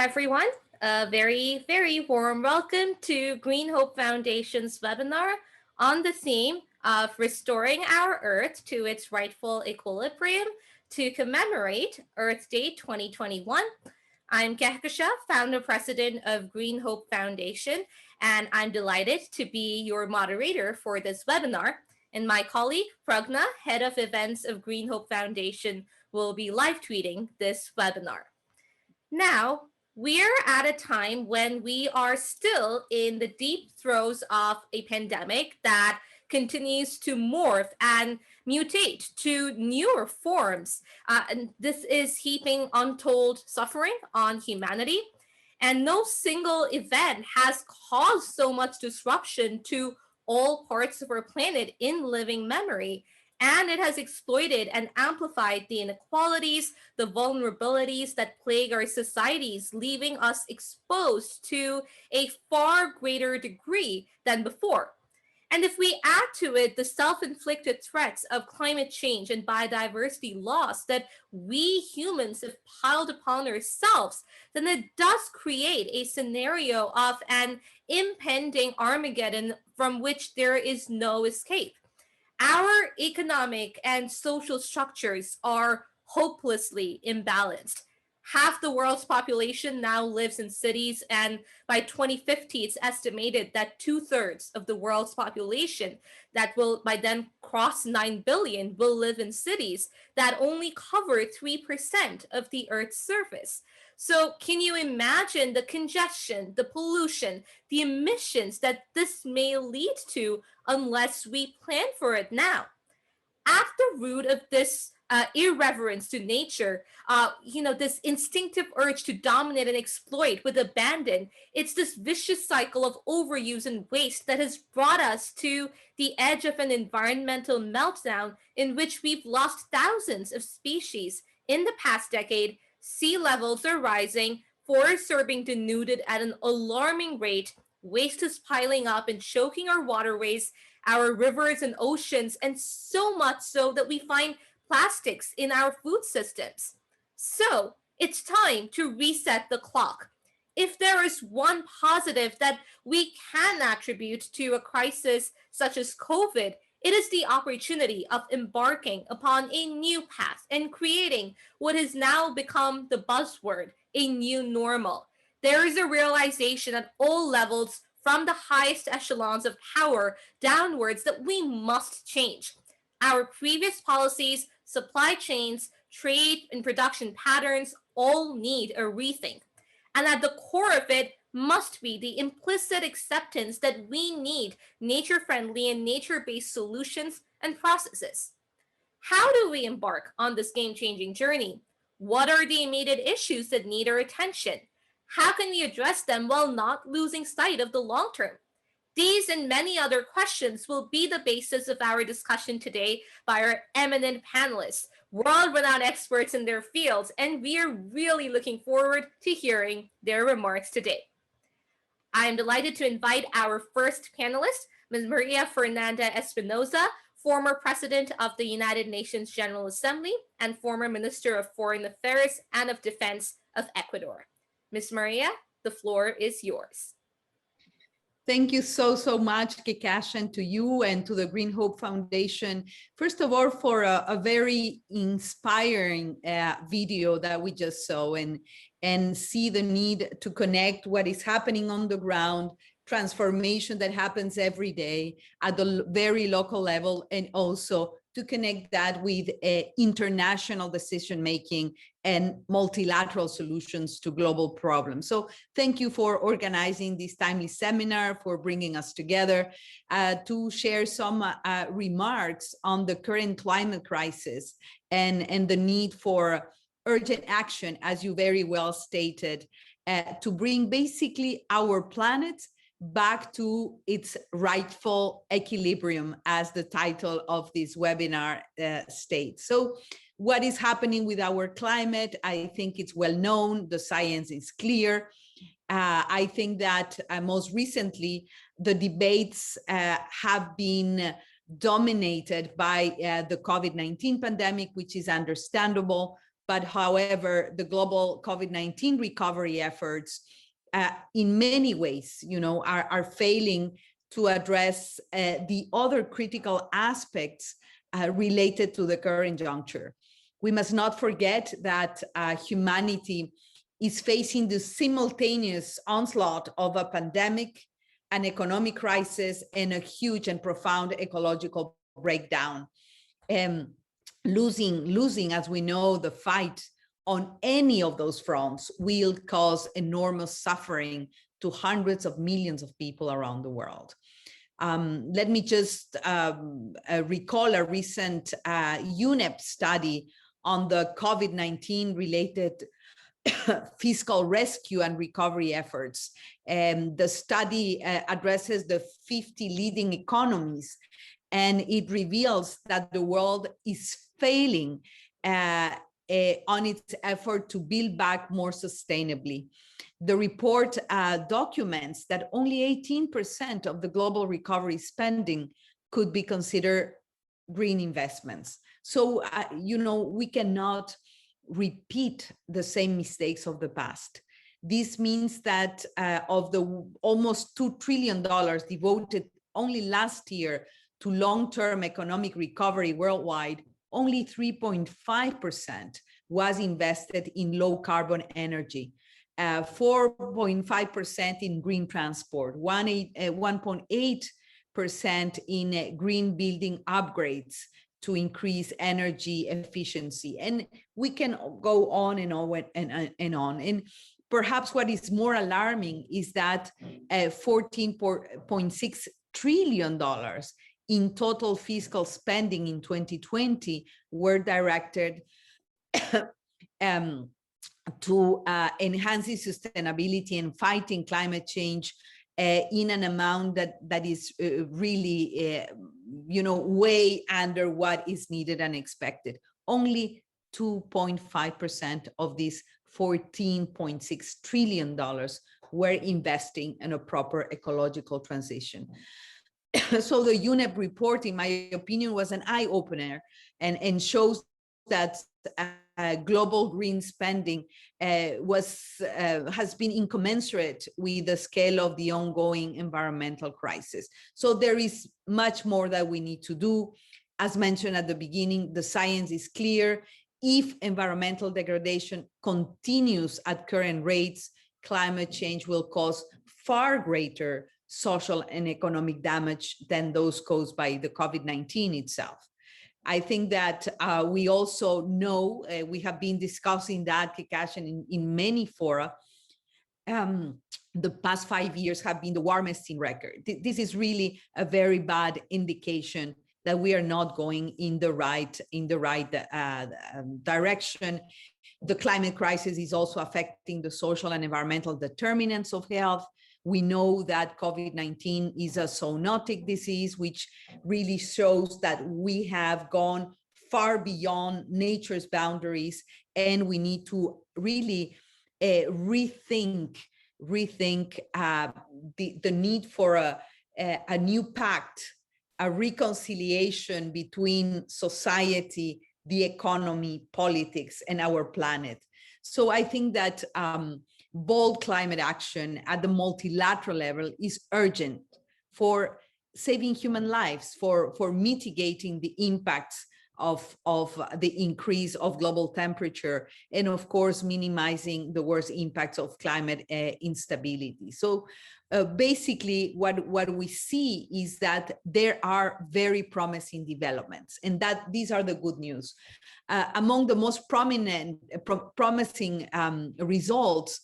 everyone. A very, very warm welcome to Green Hope Foundation's webinar on the theme of restoring our Earth to its rightful equilibrium to commemorate Earth Day 2021. I'm Kehkasha, founder president of Green Hope Foundation, and I'm delighted to be your moderator for this webinar. And my colleague, Pragna, head of events of Green Hope Foundation, will be live tweeting this webinar. Now, we're at a time when we are still in the deep throes of a pandemic that continues to morph and mutate to newer forms. And this is heaping untold suffering on humanity. And no single event has caused so much disruption to all parts of our planet in living memory. And it has exploited and amplified the inequalities, the vulnerabilities that plague our societies, leaving us exposed to a far greater degree than before. And if we add to it the self-inflicted threats of climate change and biodiversity loss that we humans have piled upon ourselves, then it does create a scenario of an impending Armageddon from which there is no escape. Our economic and social structures are hopelessly imbalanced. Half the world's population now lives in cities, and by 2050, it's estimated that 2/3 of the world's population that will by then cross 9 billion will live in cities that only cover 3% of the Earth's surface. So can you imagine the congestion, the pollution, the emissions that this may lead to unless we plan for it now? At the root of this irreverence to nature, this instinctive urge to dominate and exploit with abandon, it's this vicious cycle of overuse and waste that has brought us to the edge of an environmental meltdown in which we've lost thousands of species in the past decade. Sea levels are rising, forests are being denuded at an alarming rate, waste is piling up and choking our waterways, our rivers and oceans, and so much so that we find plastics in our food systems. So it's time to reset the clock. If there is one positive that we can attribute to a crisis such as COVID, it is the opportunity of embarking upon a new path and creating what has now become the buzzword, a new normal. There is a realization at all levels, from the highest echelons of power downwards, that we must change. Our previous policies, supply chains, trade and production patterns all need a rethink. And at the core of it must be the implicit acceptance that we need nature-friendly and nature-based solutions and processes. How do we embark on this game-changing journey? What are the immediate issues that need our attention? How can we address them while not losing sight of the long term? These and many other questions will be the basis of our discussion today by our eminent panelists, world-renowned experts in their fields, and we are really looking forward to hearing their remarks today. I am delighted to invite our first panelist, Ms. Maria Fernanda Espinoza, former President of the United Nations General Assembly and former Minister of Foreign Affairs and of Defense of Ecuador. Ms. Maria, the floor is yours. Thank you so much, Kekashan, to you and to the Green Hope Foundation. First of all, for a very inspiring video that we just saw and see the need to connect what is happening on the ground, transformation that happens every day at the very local level, and also to connect that with international decision-making and multilateral solutions to global problems. So thank you for organizing this timely seminar, for bringing us together to share some remarks on the current climate crisis and the need for urgent action, as you very well stated, to bring basically our planet back to its rightful equilibrium, as the title of this webinar states. So what is happening with our climate? I think it's well known, the science is clear. I think that most recently, the debates have been dominated by the COVID-19 pandemic, which is understandable. But however, the global COVID-19 recovery efforts in many ways, are failing to address the other critical aspects related to the current juncture. We must not forget that humanity is facing the simultaneous onslaught of a pandemic, an economic crisis, and a huge and profound ecological breakdown. Losing, as we know, the fight on any of those fronts will cause enormous suffering to hundreds of millions of people around the world. Let me just recall a recent UNEP study on the COVID-19 related fiscal rescue and recovery efforts. The study addresses the 50 leading economies, and it reveals that the world is failing on its effort to build back more sustainably. The report documents that only 18% of the global recovery spending could be considered green investments. So, we cannot repeat the same mistakes of the past. This means that of the almost $2 trillion devoted only last year to long-term economic recovery worldwide, only 3.5% was invested in low carbon energy, 4.5% in green transport, 1.8% in green building upgrades to increase energy efficiency. And we can go on and on and on. And perhaps what is more alarming is that $14.6 trillion in total fiscal spending in 2020 were directed to enhancing sustainability and fighting climate change in an amount that is really, way under what is needed and expected. Only 2.5% of these $14.6 trillion were investing in a proper ecological transition. So the UNEP report, in my opinion, was an eye-opener and shows that global green spending has been incommensurate with the scale of the ongoing environmental crisis. So there is much more that we need to do. As mentioned at the beginning, the science is clear. If environmental degradation continues at current rates, climate change will cause far greater social and economic damage than those caused by the COVID-19 itself. I think that we also know, we have been discussing that, Kikash, in many fora. The past 5 years have been the warmest in record. This is really a very bad indication that we are not going in the right direction. The climate crisis is also affecting the social and environmental determinants of health. We know that COVID-19 is a zoonotic disease, which really shows that we have gone far beyond nature's boundaries, and we need to really rethink the need for a new pact, a reconciliation between society, the economy, politics, and our planet. So I think that bold climate action at the multilateral level is urgent for saving human lives, for mitigating the impacts of the increase of global temperature, and of course, minimizing the worst impacts of climate instability. So basically, what we see is that there are very promising developments, and that these are the good news. Among the most promising results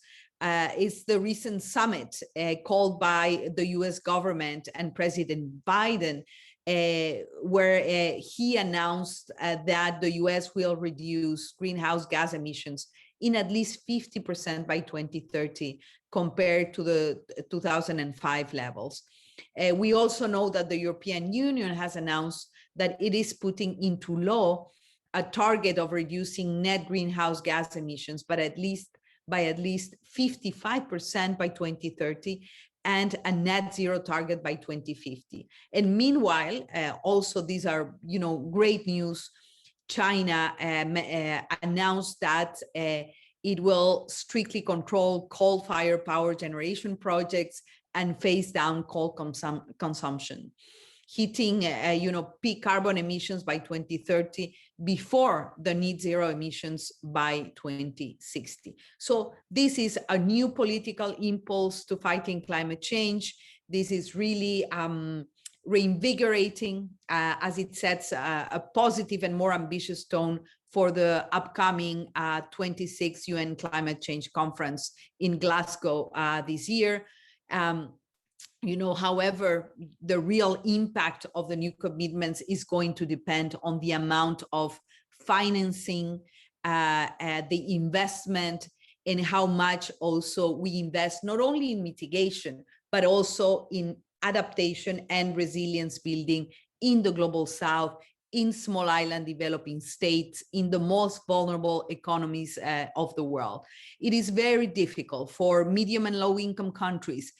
is the recent summit called by the US government and President Biden, where he announced that the US will reduce greenhouse gas emissions in at least 50% by 2030 compared to the 2005 levels. We also know that the European Union has announced that it is putting into law a target of reducing net greenhouse gas emissions, but by at least 55% by 2030, and a net zero target by 2050. And meanwhile, also these are great news. China announced that it will strictly control coal-fired power generation projects and phase down coal consumption, hitting peak carbon emissions by 2030 before the net zero emissions by 2060. So this is a new political impulse to fighting climate change. This is really reinvigorating as it sets a positive and more ambitious tone for the upcoming 26th UN Climate Change Conference in Glasgow this year. However, the real impact of the new commitments is going to depend on the amount of financing, the investment, and how much also we invest, not only in mitigation, but also in adaptation and resilience building in the global south, in small island developing states, in the most vulnerable economies of the world. It is very difficult for medium and low income countries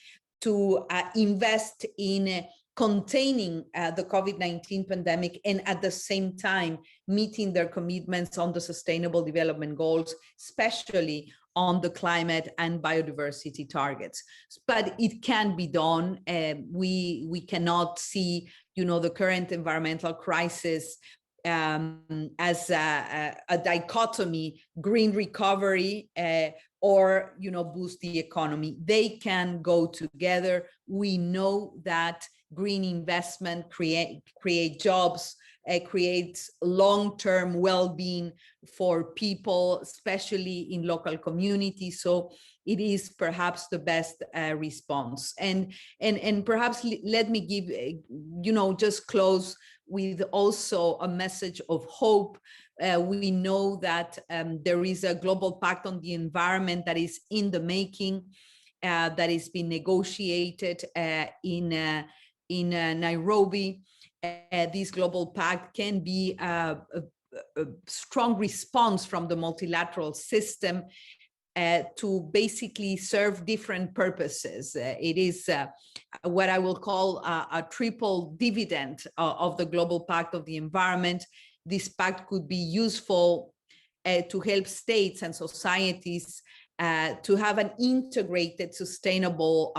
to invest in containing the COVID-19 pandemic and at the same time meeting their commitments on the Sustainable Development Goals, especially on the climate and biodiversity targets. But it can be done. We cannot see, the current environmental crisis as a dichotomy, green recovery or boost the economy. They can go together. We know that green investment create jobs, creates long-term well-being for people, especially in local communities. So it is perhaps the best response. And perhaps let me give, just close with also a message of hope. We know that there is a global pact on the environment that is in the making, that is being negotiated in Nairobi. This global pact can be a strong response from the multilateral system to basically serve different purposes. It is what I will call a triple dividend of the Global Pact of the Environment. This pact could be useful to help states and societies to have an integrated, sustainable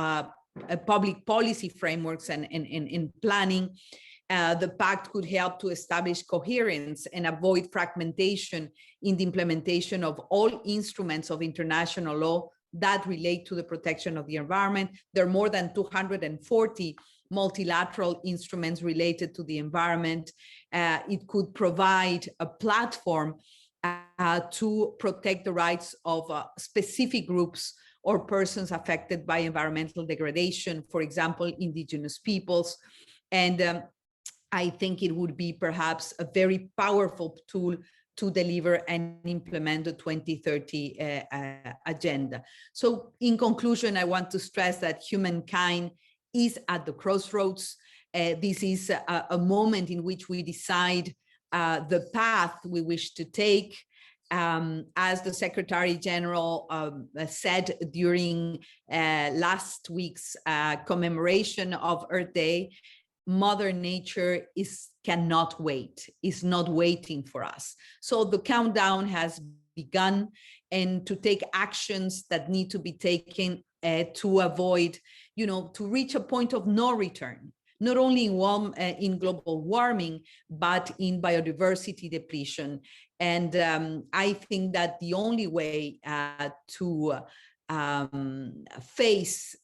public policy frameworks and planning. The pact could help to establish coherence and avoid fragmentation in the implementation of all instruments of international law that relate to the protection of the environment. There are more than 240 multilateral instruments related to the environment. It could provide a platform to protect the rights of specific groups or persons affected by environmental degradation, for example, indigenous peoples. And I think it would be perhaps a very powerful tool to deliver and implement the 2030 agenda. So in conclusion, I want to stress that humankind is at the crossroads. This is a moment in which we decide the path we wish to take. As the Secretary General said during last week's commemoration of Earth Day, Mother Nature cannot wait, is not waiting for us. So the countdown has begun, and to take actions that need to be taken to avoid, to reach a point of no return, not only in global warming, but in biodiversity depletion. And I think that the only way to face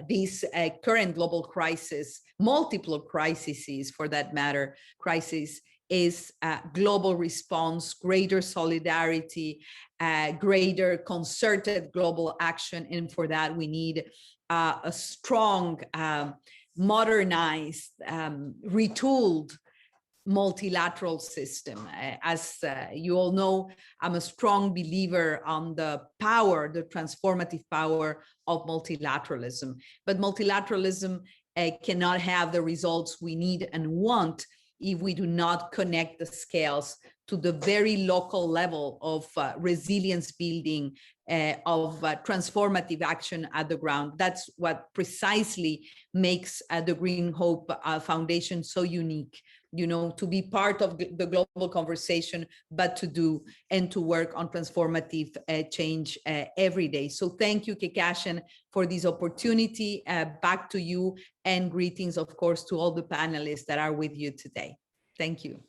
this current global crisis, multiple crises for that matter, crisis, is global response, greater solidarity, greater concerted global action. And for that, we need a strong, modernized, retooled multilateral system. As you all know, I'm a strong believer on the power, the transformative power of multilateralism. But multilateralism cannot have the results we need and want if we do not connect the scales to the very local level of resilience building, of transformative action at the ground. That's what precisely makes the Green Hope Foundation so unique. to be part of the global conversation, but to do and to work on transformative change every day. So thank you, Kekashen, for this opportunity. Back to you, and greetings, of course, to all the panelists that are with you today. Thank you.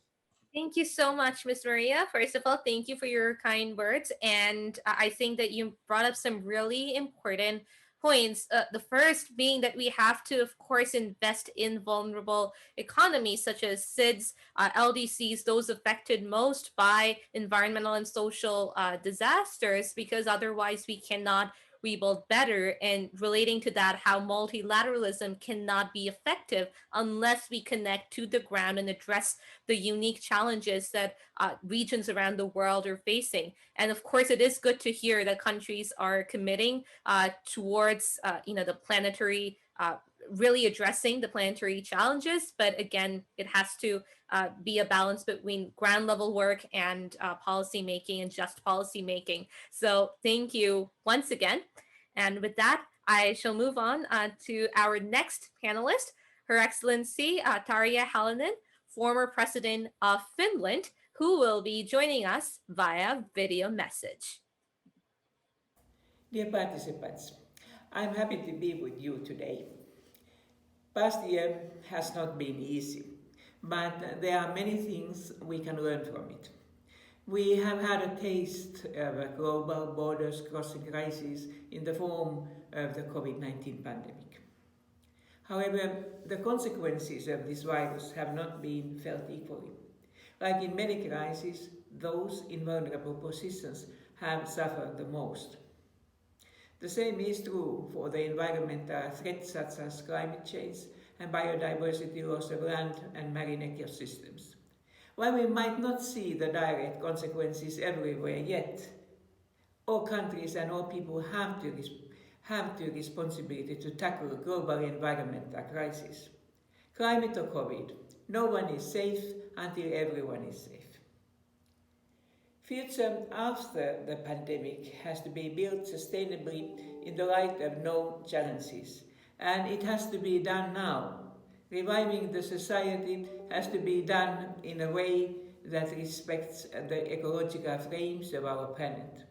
Thank you so much, Miss Maria. First of all, thank you for your kind words. And I think that you brought up some really important points. The first being that we have to, of course, invest in vulnerable economies such as SIDS, LDCs, those affected most by environmental and social disasters, because otherwise we cannot rebuild better. And relating to that, how multilateralism cannot be effective unless we connect to the ground and address the unique challenges that regions around the world are facing. And of course, it is good to hear that countries are committing towards, the planetary, really addressing the planetary challenges. But again, it has to be a balance between ground level work and policy making and just policy making. So thank you once again. And with that, I shall move on to our next panelist, Her Excellency Tarja Halin, former president of Finland, who will be joining us via video message. Dear participants, I'm happy to be with you today. Past year has not been easy, but there are many things we can learn from it. We have had a taste of a global borders crossing crisis in the form of the COVID-19 pandemic. However, the consequences of this virus have not been felt equally. Like in many crises, those in vulnerable positions have suffered the most. The same is true for the environmental threats such as climate change and biodiversity loss of land and marine ecosystems. While we might not see the direct consequences everywhere yet, all countries and all people have the responsibility to tackle global environmental crisis. Climate or COVID, no one is safe until everyone is safe. Future after the pandemic has to be built sustainably in the light of known challenges, and it has to be done now. Reviving the society has to be done in a way that respects the ecological frames of our planet.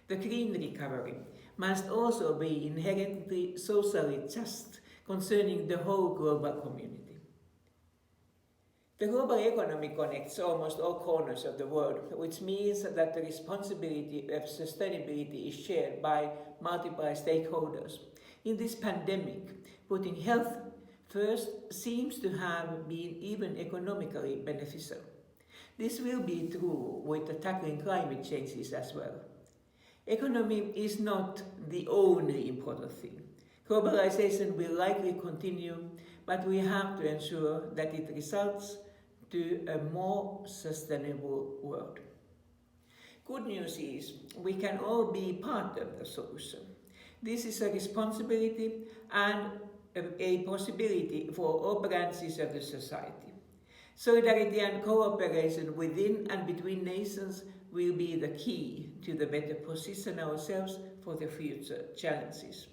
The green recovery must also be inherently socially just, concerning the whole global community. The global economy connects almost all corners of the world, which means that the responsibility of sustainability is shared by multiple stakeholders. In this pandemic, putting health first seems to have been even economically beneficial. This will be true with tackling climate changes as well. Economy is not the only important thing. Globalization will likely continue, but we have to ensure that it results to a more sustainable world. Good news is we can all be part of the solution. This is a responsibility and a possibility for all branches of the society. Solidarity and cooperation within and between nations will be the key to the better position ourselves for the future challenges.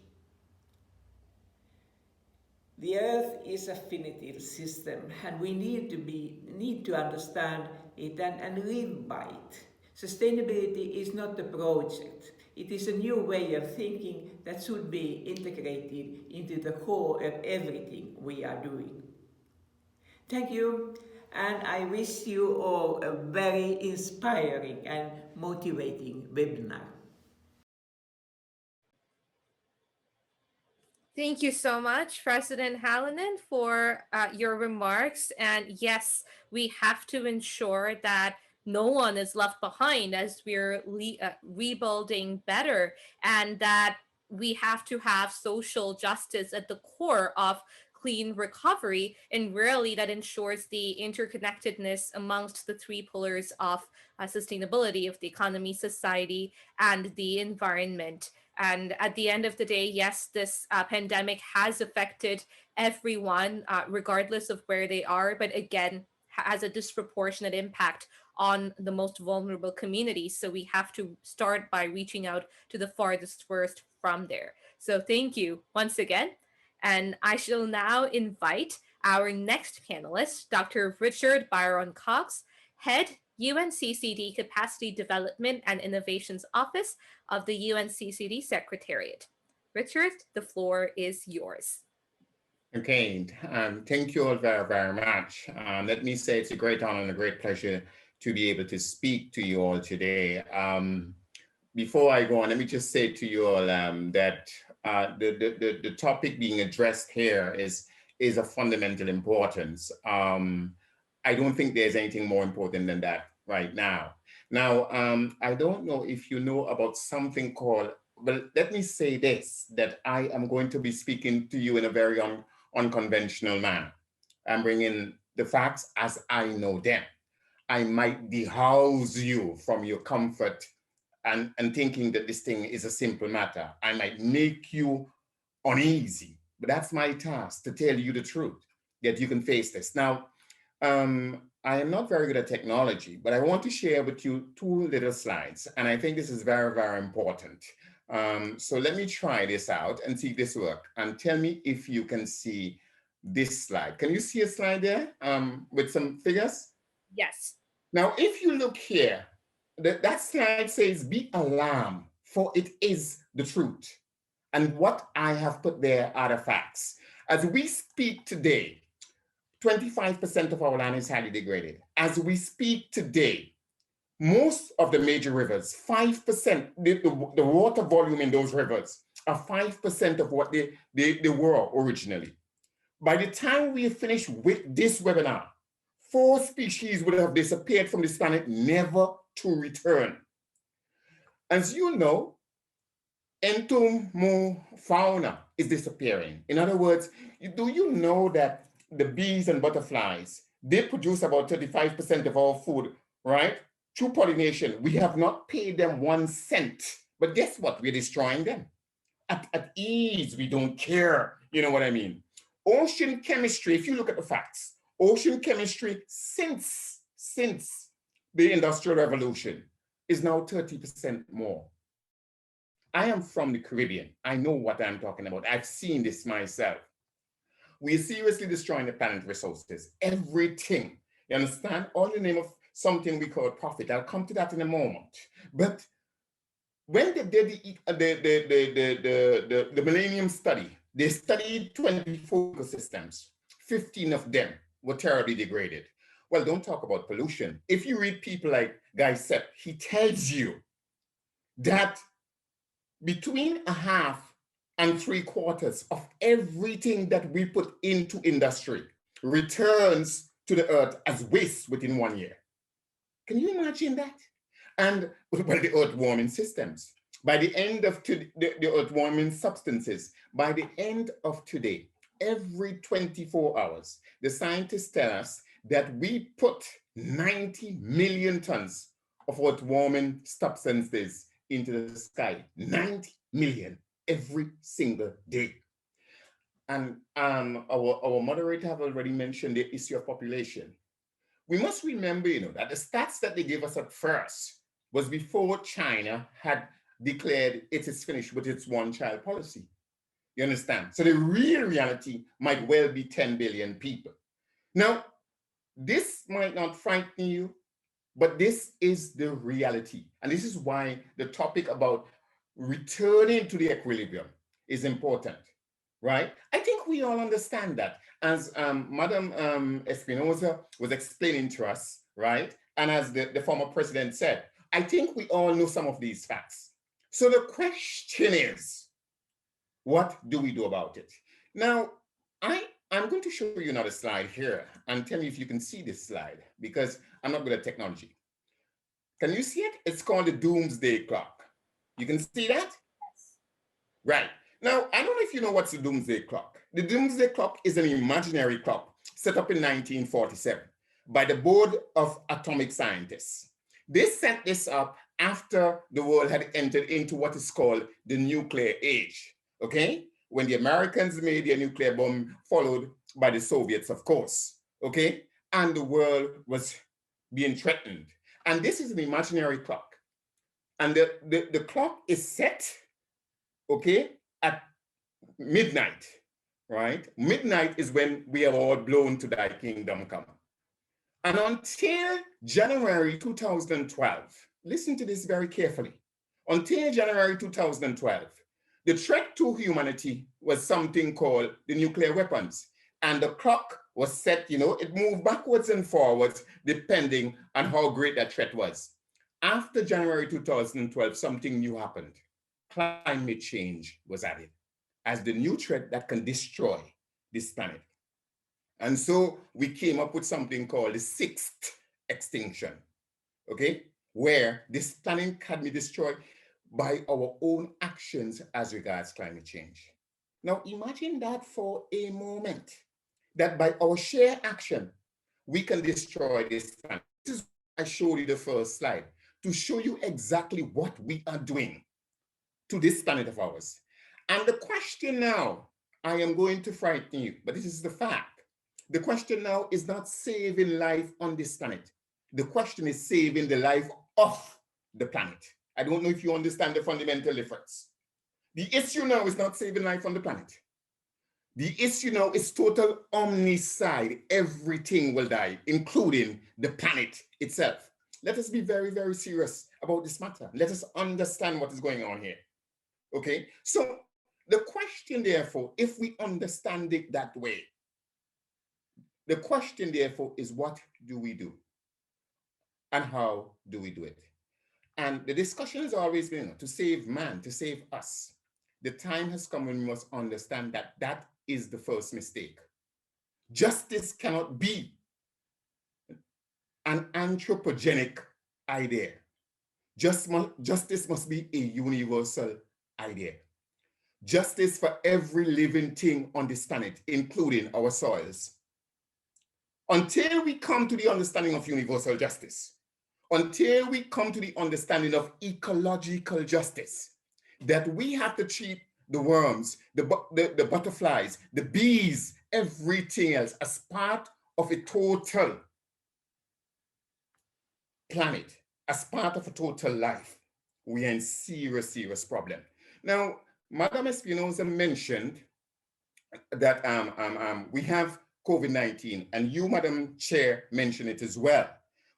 The Earth is a finite system, and we need to understand it and live by it. Sustainability is not a project. It is a new way of thinking that should be integrated into the core of everything we are doing. Thank you, and I wish you all a very inspiring and motivating webinar. Thank you so much, President Hallinan, for your remarks. And yes, we have to ensure that no one is left behind as we're rebuilding better, and that we have to have social justice at the core of clean recovery, and really that ensures the interconnectedness amongst the three pillars of sustainability of the economy, society, and the environment. And at the end of the day, yes, this pandemic has affected everyone, regardless of where they are, but again, has a disproportionate impact on the most vulnerable communities. So we have to start by reaching out to the farthest first from there. So thank you once again. And I shall now invite Our next panelist, Dr. Richard Byron Cox, Head UNCCD Capacity Development and Innovations Office of the UNCCD Secretariat. Richard, the floor is yours. Okay, thank you all very, very much. Let me say it's a great honor and a great pleasure to be able to speak to you all today. Before I go on, let me just say to you all that the topic being addressed here is of fundamental importance. I don't think there's anything more important than that right now. Now, I don't know if you know about something called, well, let me say this, that I am going to be speaking to you in a very unconventional manner. I'm bringing the facts as I know them. I might dehouse you from your comfort and thinking that this thing is a simple matter. I might make you uneasy, but that's my task, to tell you the truth, that you can face this. Now, I am not very good at technology, but I want to share with you two little slides, and I think this is very, very important. So let me try this out and see if this works, and tell me if you can see this slide. Can you see a slide there with some figures? Yes. Now, if you look here, that slide says, be alarmed, for it is the truth. And what I have put there are the facts. As we speak today, 25% of our land is highly degraded. As we speak today, most of the major rivers, 5%, the water volume in those rivers are 5% of what they were originally. By the time we finish with this webinar, 4 species would have disappeared from this planet, never to return. As you know, entomofauna is disappearing. In other words, do you know that the bees and butterflies, they produce about 35% of our food, right? Through pollination. We have not paid them 1 cent, but guess what? We're destroying them. At ease, we don't care. You know what I mean? Ocean chemistry, if you look at the facts, ocean chemistry since the Industrial Revolution is now 30% more. I am from the Caribbean. I know what I'm talking about. I've seen this myself. We're seriously destroying the planet resources, everything. You understand? All in the name of something we call profit. I'll come to that in a moment. But when they did the Millennium Study, they studied 24 ecosystems. 15 of them were terribly degraded. Well, don't talk about pollution. If you read people like Guy Sepp, he tells you that between a half and 3/4 of everything that we put into industry returns to the earth as waste within 1 year. Can you imagine that? And well, the earth warming systems. By the end of the earth warming substances, by the end of today, every 24 hours, the scientists tell us that we put 90 million tons of earth warming substances into the sky. 90 million every single day. And our moderator have already mentioned the issue of population. We must remember, that the stats that they gave us at first was before China had declared it is finished with its one-child policy. You understand? So the real reality might well be 10 billion people. Now, this might not frighten you, but this is the reality. And this is why the topic about returning to the equilibrium is important, right? I think we all understand that. As Madam Espinoza was explaining to us, right? And as the former president said, I think we all know some of these facts. So the question is, what do we do about it? Now, I'm going to show you another slide here and tell me if you can see this slide, because I'm not good at technology. Can you see it? It's called the doomsday clock. You can see that? Yes. Right. Now, I don't know if you know what's the doomsday clock. The doomsday clock is an imaginary clock set up in 1947 by the Board of Atomic Scientists. They set this up after the world had entered into what is called the nuclear age, okay? When the Americans made their nuclear bomb, followed by the Soviets, of course, okay? And the world was being threatened. And this is an imaginary clock. And the clock is set, okay, at midnight. right? Midnight is when we are all blown to thy kingdom come. And until January 2012, listen to this very carefully. Until January 2012, the threat to humanity was something called the nuclear weapons. And the clock was set, it moved backwards and forwards depending on how great that threat was. After January 2012, something new happened. Climate change was added as the new threat that can destroy this planet. And so we came up with something called the Sixth Extinction, okay, where this planet can be destroyed by our own actions as regards climate change. Now imagine that for a moment, that by our sheer action, we can destroy this planet. This is why I showed you the first slide, to show you exactly what we are doing to this planet of ours. And the question now, I am going to frighten you, but this is the fact. The question now is not saving life on this planet. The question is saving the life of the planet. I don't know if you understand the fundamental difference. The issue now is not saving life on the planet. The issue now is total omnicide. Everything will die, including the planet itself. Let us be very, very serious about this matter. Let us understand what is going on here. Okay, so the question, therefore, if we understand it that way, the question, therefore, is what do we do? And how do we do it? And the discussion has always been to save man, to save us. The time has come when we must understand that that is the first mistake. Justice cannot be an anthropogenic idea. Justice must be a universal idea. Justice for every living thing on this planet, including our soils. Until we come to the understanding of universal justice, until we come to the understanding of ecological justice, that we have to treat the worms, the butterflies, the bees, everything else as part of a total planet, as part of a total life, we are in serious, serious problem. Now, Madam Espinoza mentioned that we have COVID-19, and you, Madam Chair, mentioned it as well.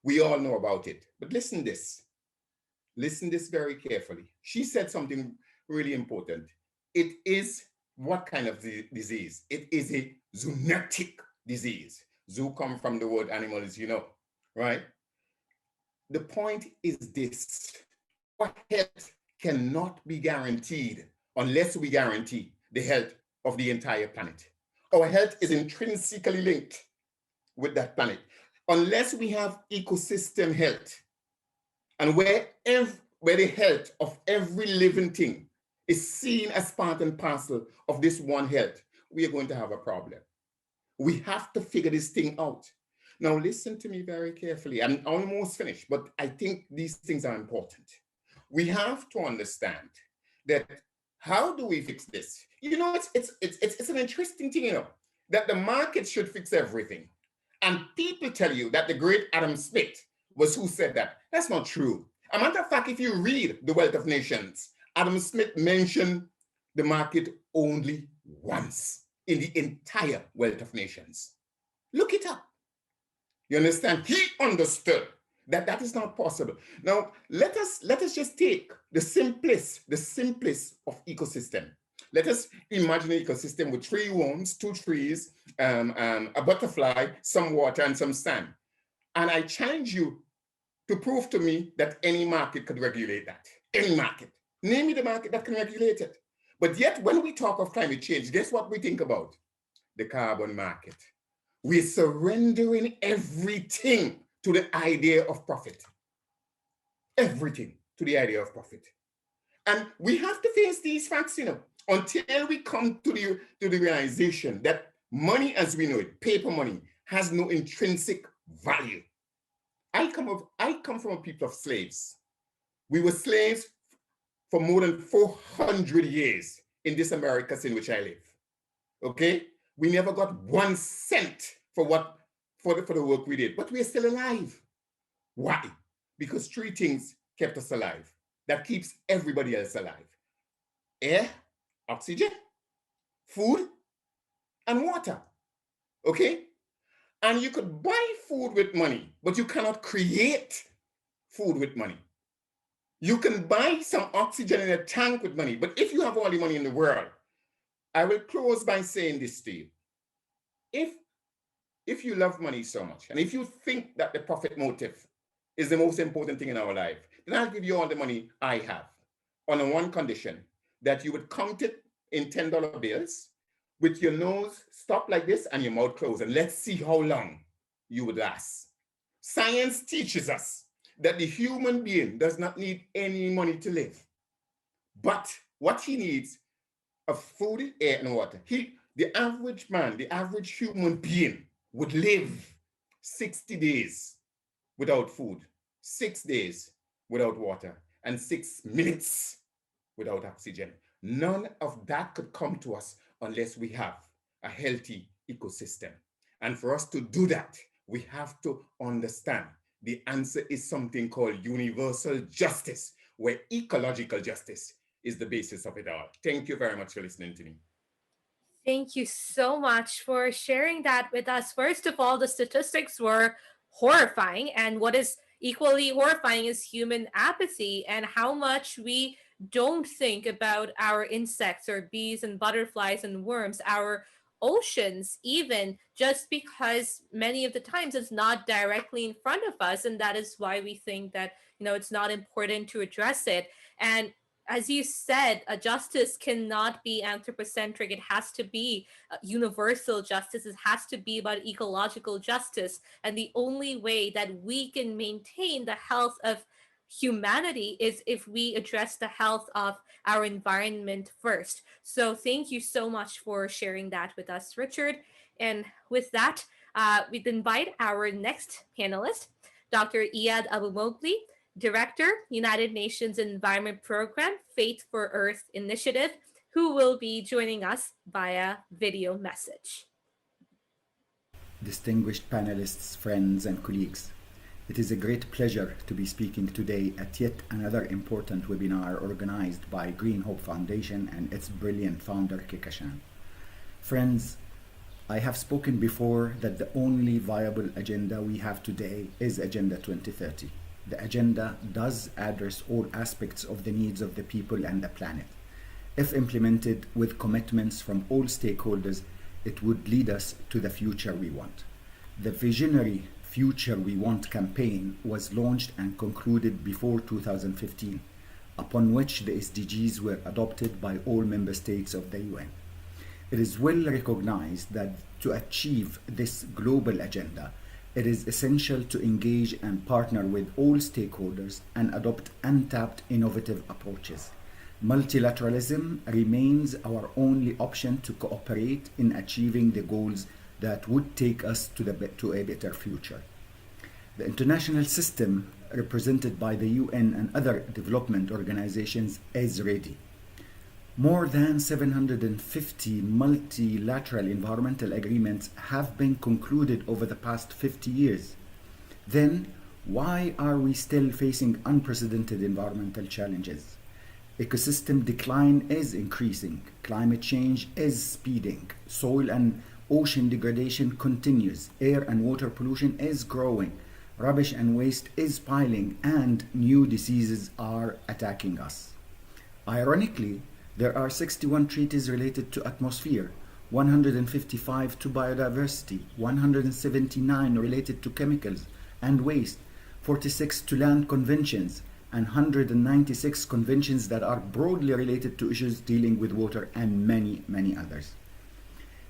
We all know about it. But listen this very carefully. She said something really important. It is what kind of disease? It is a zoonotic disease. Zoo comes from the word animal, as you know, right? The point is this: our health cannot be guaranteed unless we guarantee the health of the entire planet. Our health is intrinsically linked with that planet. Unless we have ecosystem health, and where the health of every living thing is seen as part and parcel of this one health, we are going to have a problem. We have to figure this thing out. Now, listen to me very carefully. I'm almost finished, but I think these things are important. We have to understand that how do we fix this? It's an interesting thing, that the market should fix everything. And people tell you that the great Adam Smith was who said that. That's not true. A matter of fact, if you read The Wealth of Nations, Adam Smith mentioned the market only once in the entire Wealth of Nations. Look it up. You understand? He understood that that is not possible. Now, let us just take the simplest of ecosystem. Let us imagine an ecosystem with 3 worms, 2 trees, a butterfly, some water, and some sand. And I challenge you to prove to me that any market could regulate that. Any market. Name me the market that can regulate it. But yet, when we talk of climate change, guess what we think about? The carbon market. We're surrendering everything to the idea of profit. Everything to the idea of profit. And we have to face these facts, until we come to the realization that money as we know it, paper money, has no intrinsic value. I come from a people of slaves. We were slaves for more than 400 years in this Americas in which I live. Okay? We never got 1 cent for the work we did, but we're still alive. Why? Because 3 things kept us alive that keeps everybody else alive: air, oxygen, food, and water. Okay? And you could buy food with money, but you cannot create food with money. You can buy some oxygen in a tank with money, but if you have all the money in the world, I will close by saying this to you. If you love money so much, and if you think that the profit motive is the most important thing in our life, then I'll give you all the money I have on a one condition, that you would count it in $10 bills with your nose stopped like this and your mouth closed, and let's see how long you would last. Science teaches us that the human being does not need any money to live, but what he needs of food, air, and water. The average man, the average human being would live 60 days without food, 6 days without water, and 6 minutes without oxygen. None of that could come to us unless we have a healthy ecosystem. And for us to do that, we have to understand the answer is something called universal justice, where ecological justice is the basis of it all. Thank you very much for listening to me. Thank you so much for sharing that with us. First of all, the statistics were horrifying, and what is equally horrifying is human apathy and how much we don't think about our insects or bees and butterflies and worms, our oceans, even just because many of the times it's not directly in front of us, and that is why we think that it's not important to address it. And as you said, justice cannot be anthropocentric. It has to be universal justice. It has to be about ecological justice. And the only way that we can maintain the health of humanity is if we address the health of our environment first. So thank you so much for sharing that with us, Richard. And with that, we'd invite our next panelist, Dr. Iyad Abumogli, Director, United Nations Environment Program, Faith for Earth Initiative, who will be joining us via video message. Distinguished panelists, friends, and colleagues, it is a great pleasure to be speaking today at yet another important webinar organized by Green Hope Foundation and its brilliant founder, Kekashan. Friends, I have spoken before that the only viable agenda we have today is Agenda 2030. The agenda does address all aspects of the needs of the people and the planet. If implemented with commitments from all stakeholders, it would lead us to the future we want. The visionary Future We Want campaign was launched and concluded before 2015, upon which the SDGs were adopted by all member states of the UN. It is well recognized that to achieve this global agenda, it is essential to engage and partner with all stakeholders and adopt untapped innovative approaches. Multilateralism remains our only option to cooperate in achieving the goals that would take us to a better future. The international system, represented by the UN and other development organizations, is ready. More than 750 multilateral environmental agreements have been concluded over the past 50 years. Then, why are we still facing unprecedented environmental challenges? Ecosystem decline is increasing, climate change is speeding, soil and ocean degradation continues, air and water pollution is growing, rubbish and waste is piling, and new diseases are attacking us. Ironically, there are 61 treaties related to atmosphere, 155 to biodiversity, 179 related to chemicals and waste, 46 to land conventions, and 196 conventions that are broadly related to issues dealing with water, and many, many others.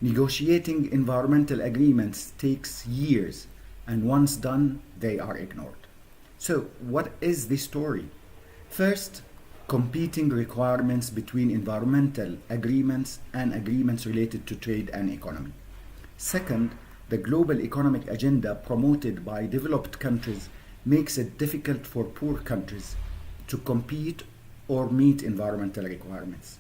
Negotiating environmental agreements takes years, and once done, they are ignored. So, what is the story? First, competing requirements between environmental agreements and agreements related to trade and economy. Second, the global economic agenda promoted by developed countries makes it difficult for poor countries to compete or meet environmental requirements.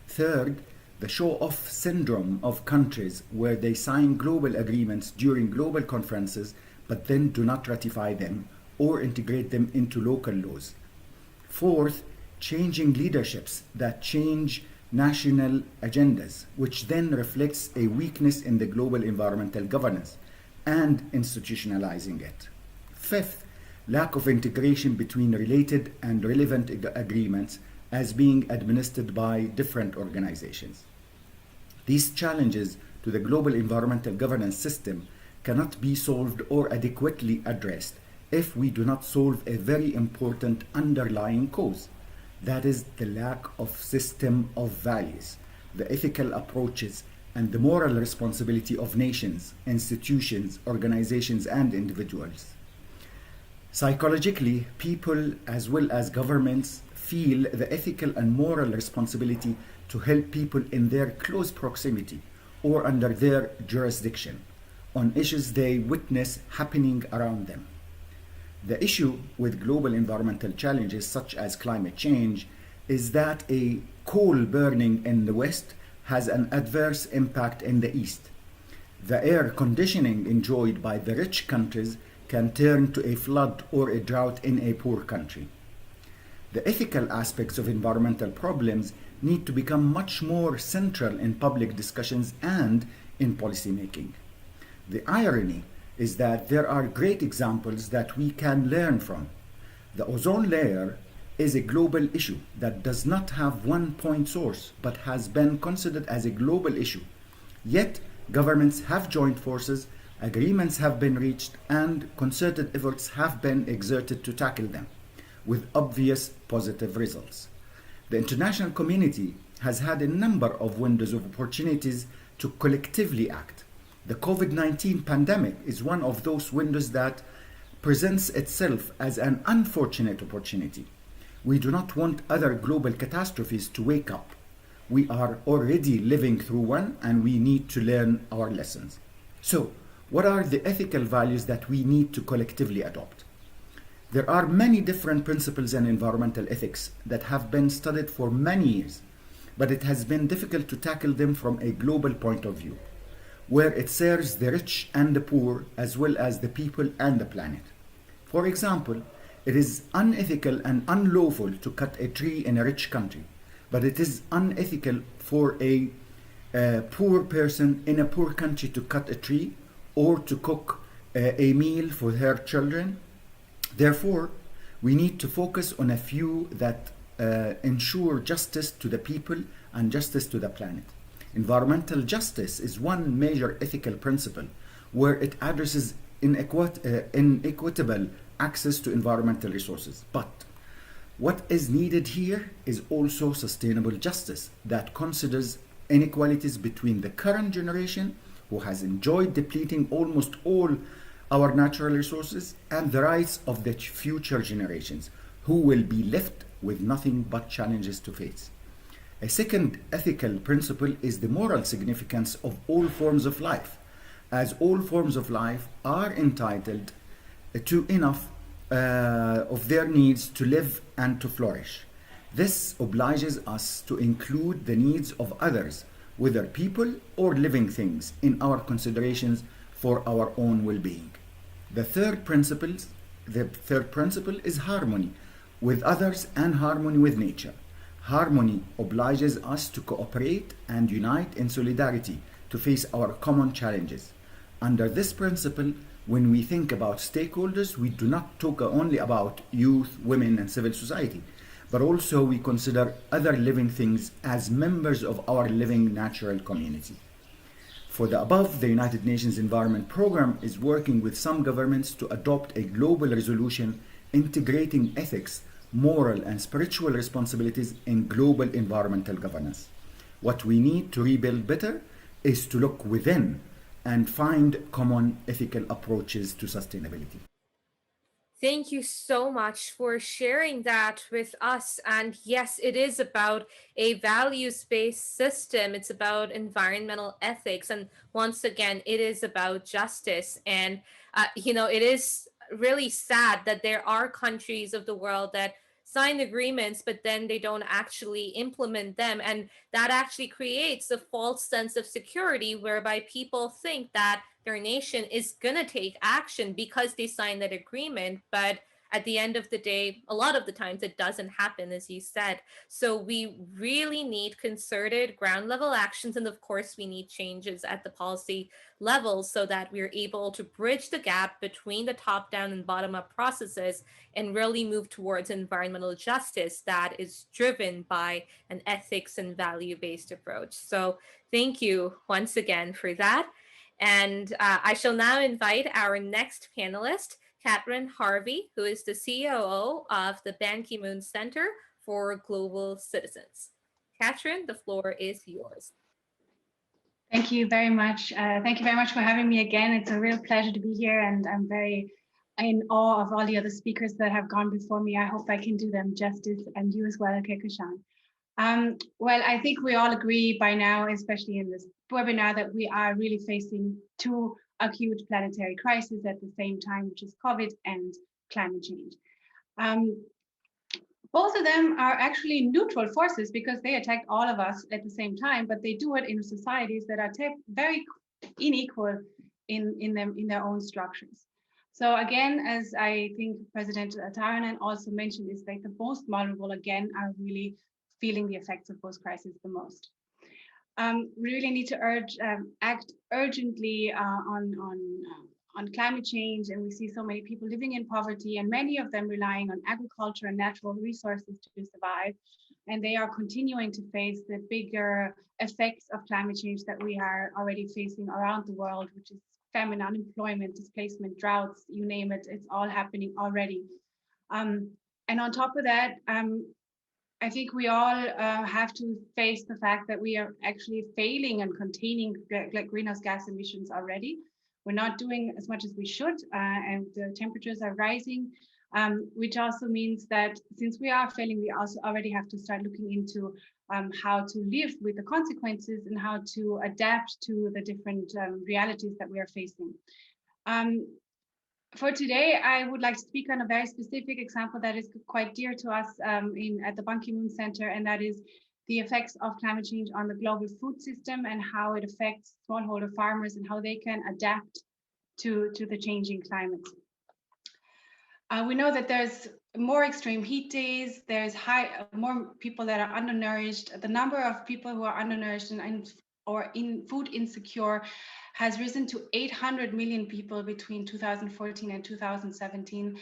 Third, the show-off syndrome of countries where they sign global agreements during global conferences but then do not ratify them or integrate them into local laws. Fourth, changing leaderships that change national agendas, which then reflects a weakness in the global environmental governance and institutionalizing it. Fifth, lack of integration between related and relevant agreements as being administered by different organizations. These challenges to the global environmental governance system cannot be solved or adequately addressed if we do not solve a very important underlying cause. That is the lack of system of values, the ethical approaches, and the moral responsibility of nations, institutions, organizations, and individuals. Psychologically, people as well as governments feel the ethical and moral responsibility to help people in their close proximity or under their jurisdiction on issues they witness happening around them. The issue with global environmental challenges such as climate change is that a coal burning in the West has an adverse impact in the East. The air conditioning enjoyed by the rich countries can turn to a flood or a drought in a poor country. The ethical aspects of environmental problems need to become much more central in public discussions and in policymaking. The irony is that there are great examples that we can learn from. The ozone layer is a global issue that does not have one point source but has been considered as a global issue. Yet, governments have joined forces, agreements have been reached, and concerted efforts have been exerted to tackle them, with obvious positive results. The international community has had a number of windows of opportunities to collectively act. The COVID-19 pandemic is one of those windows that presents itself as an unfortunate opportunity. We do not want other global catastrophes to wake up. We are already living through one and we need to learn our lessons. So, what are the ethical values that we need to collectively adopt? There are many different principles in environmental ethics that have been studied for many years, but it has been difficult to tackle them from a global point of view, where it serves the rich and the poor as well as the people and the planet. For example, it is unethical and unlawful to cut a tree in a rich country, but it is unethical for a poor person in a poor country to cut a tree or to cook a meal for her children. Therefore, we need to focus on a few that ensure justice to the people and justice to the planet. Environmental justice is one major ethical principle where it addresses inequitable access to environmental resources. But what is needed here is also sustainable justice that considers inequalities between the current generation, who has enjoyed depleting almost all our natural resources, and the rights of the future generations, who will be left with nothing but challenges to face. A second ethical principle is the moral significance of all forms of life, as all forms of life are entitled to enough of their needs to live and to flourish. This obliges us to include the needs of others, whether people or living things, in our considerations for our own well-being. The third principle is harmony with others and harmony with nature. Harmony obliges us to cooperate and unite in solidarity to face our common challenges. Under this principle, when we think about stakeholders, we do not talk only about youth, women, and civil society, but also we consider other living things as members of our living natural community. For the above, the United Nations Environment Programme is working with some governments to adopt a global resolution integrating ethics, moral, and spiritual responsibilities in global environmental governance. What we need to rebuild better is to look within and find common ethical approaches to sustainability. Thank you so much for sharing that with us. And yes, it is about a values-based system. It's about environmental ethics. And once again, it is about justice. And, it is really sad that there are countries of the world that sign agreements, but then they don't actually implement them. And that actually creates a false sense of security whereby people think that their nation is going to take action because they signed that agreement. But at the end of the day, a lot of the times it doesn't happen, as you said. So we really need concerted ground level actions. And of course, we need changes at the policy level so that we're able to bridge the gap between the top down and bottom up processes and really move towards environmental justice that is driven by an ethics and value based approach. So thank you once again for that. And I shall now invite our next panelist, Catherine Harvey, who is the COO of the Ban Ki-moon Center for Global Citizens. Catherine, the floor is yours. Thank you very much. Thank you very much for having me again. It's a real pleasure to be here, and I'm very in awe of all the other speakers that have gone before me. I hope I can do them justice, and you as well, Kekoshan. Well, I think we all agree by now, especially in this webinar, that we are really facing two acute planetary crises at the same time, which is COVID and climate change. Both of them are actually neutral forces because they attack all of us at the same time, but they do it in societies that are very unequal in their own structures. So again, as I think President Tarja also mentioned, is that the most vulnerable again are really feeling the effects of both crises the most. We really need to act urgently on climate change, and we see so many people living in poverty, and many of them relying on agriculture and natural resources to survive. And they are continuing to face the bigger effects of climate change that we are already facing around the world, which is famine, unemployment, displacement, droughts, you name it, it's all happening already. And on top of that, I think we all have to face the fact that we are actually failing and containing greenhouse gas emissions already. We're not doing as much as we should, and the temperatures are rising, which also means that since we are failing, we also already have to start looking into how to live with the consequences and how to adapt to the different realities that we are facing. For today, I would like to speak on a very specific example that is quite dear to us at the Ban Ki-moon Center, and that is the effects of climate change on the global food system and how it affects smallholder farmers and how they can adapt to the changing climate. We know that there's more extreme heat days, there's more people that are undernourished. The number of people who are undernourished or in food insecure has risen to 800 million people between 2014 and 2017.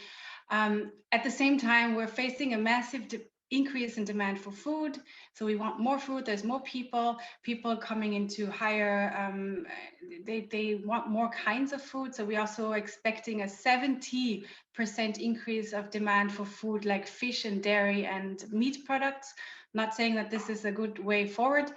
At the same time, we're facing a massive increase in demand for food. So we want more food, there's more people coming into higher, they want more kinds of food. So we're also expecting a 70% increase of demand for food like fish and dairy and meat products. Not saying that this is a good way forward.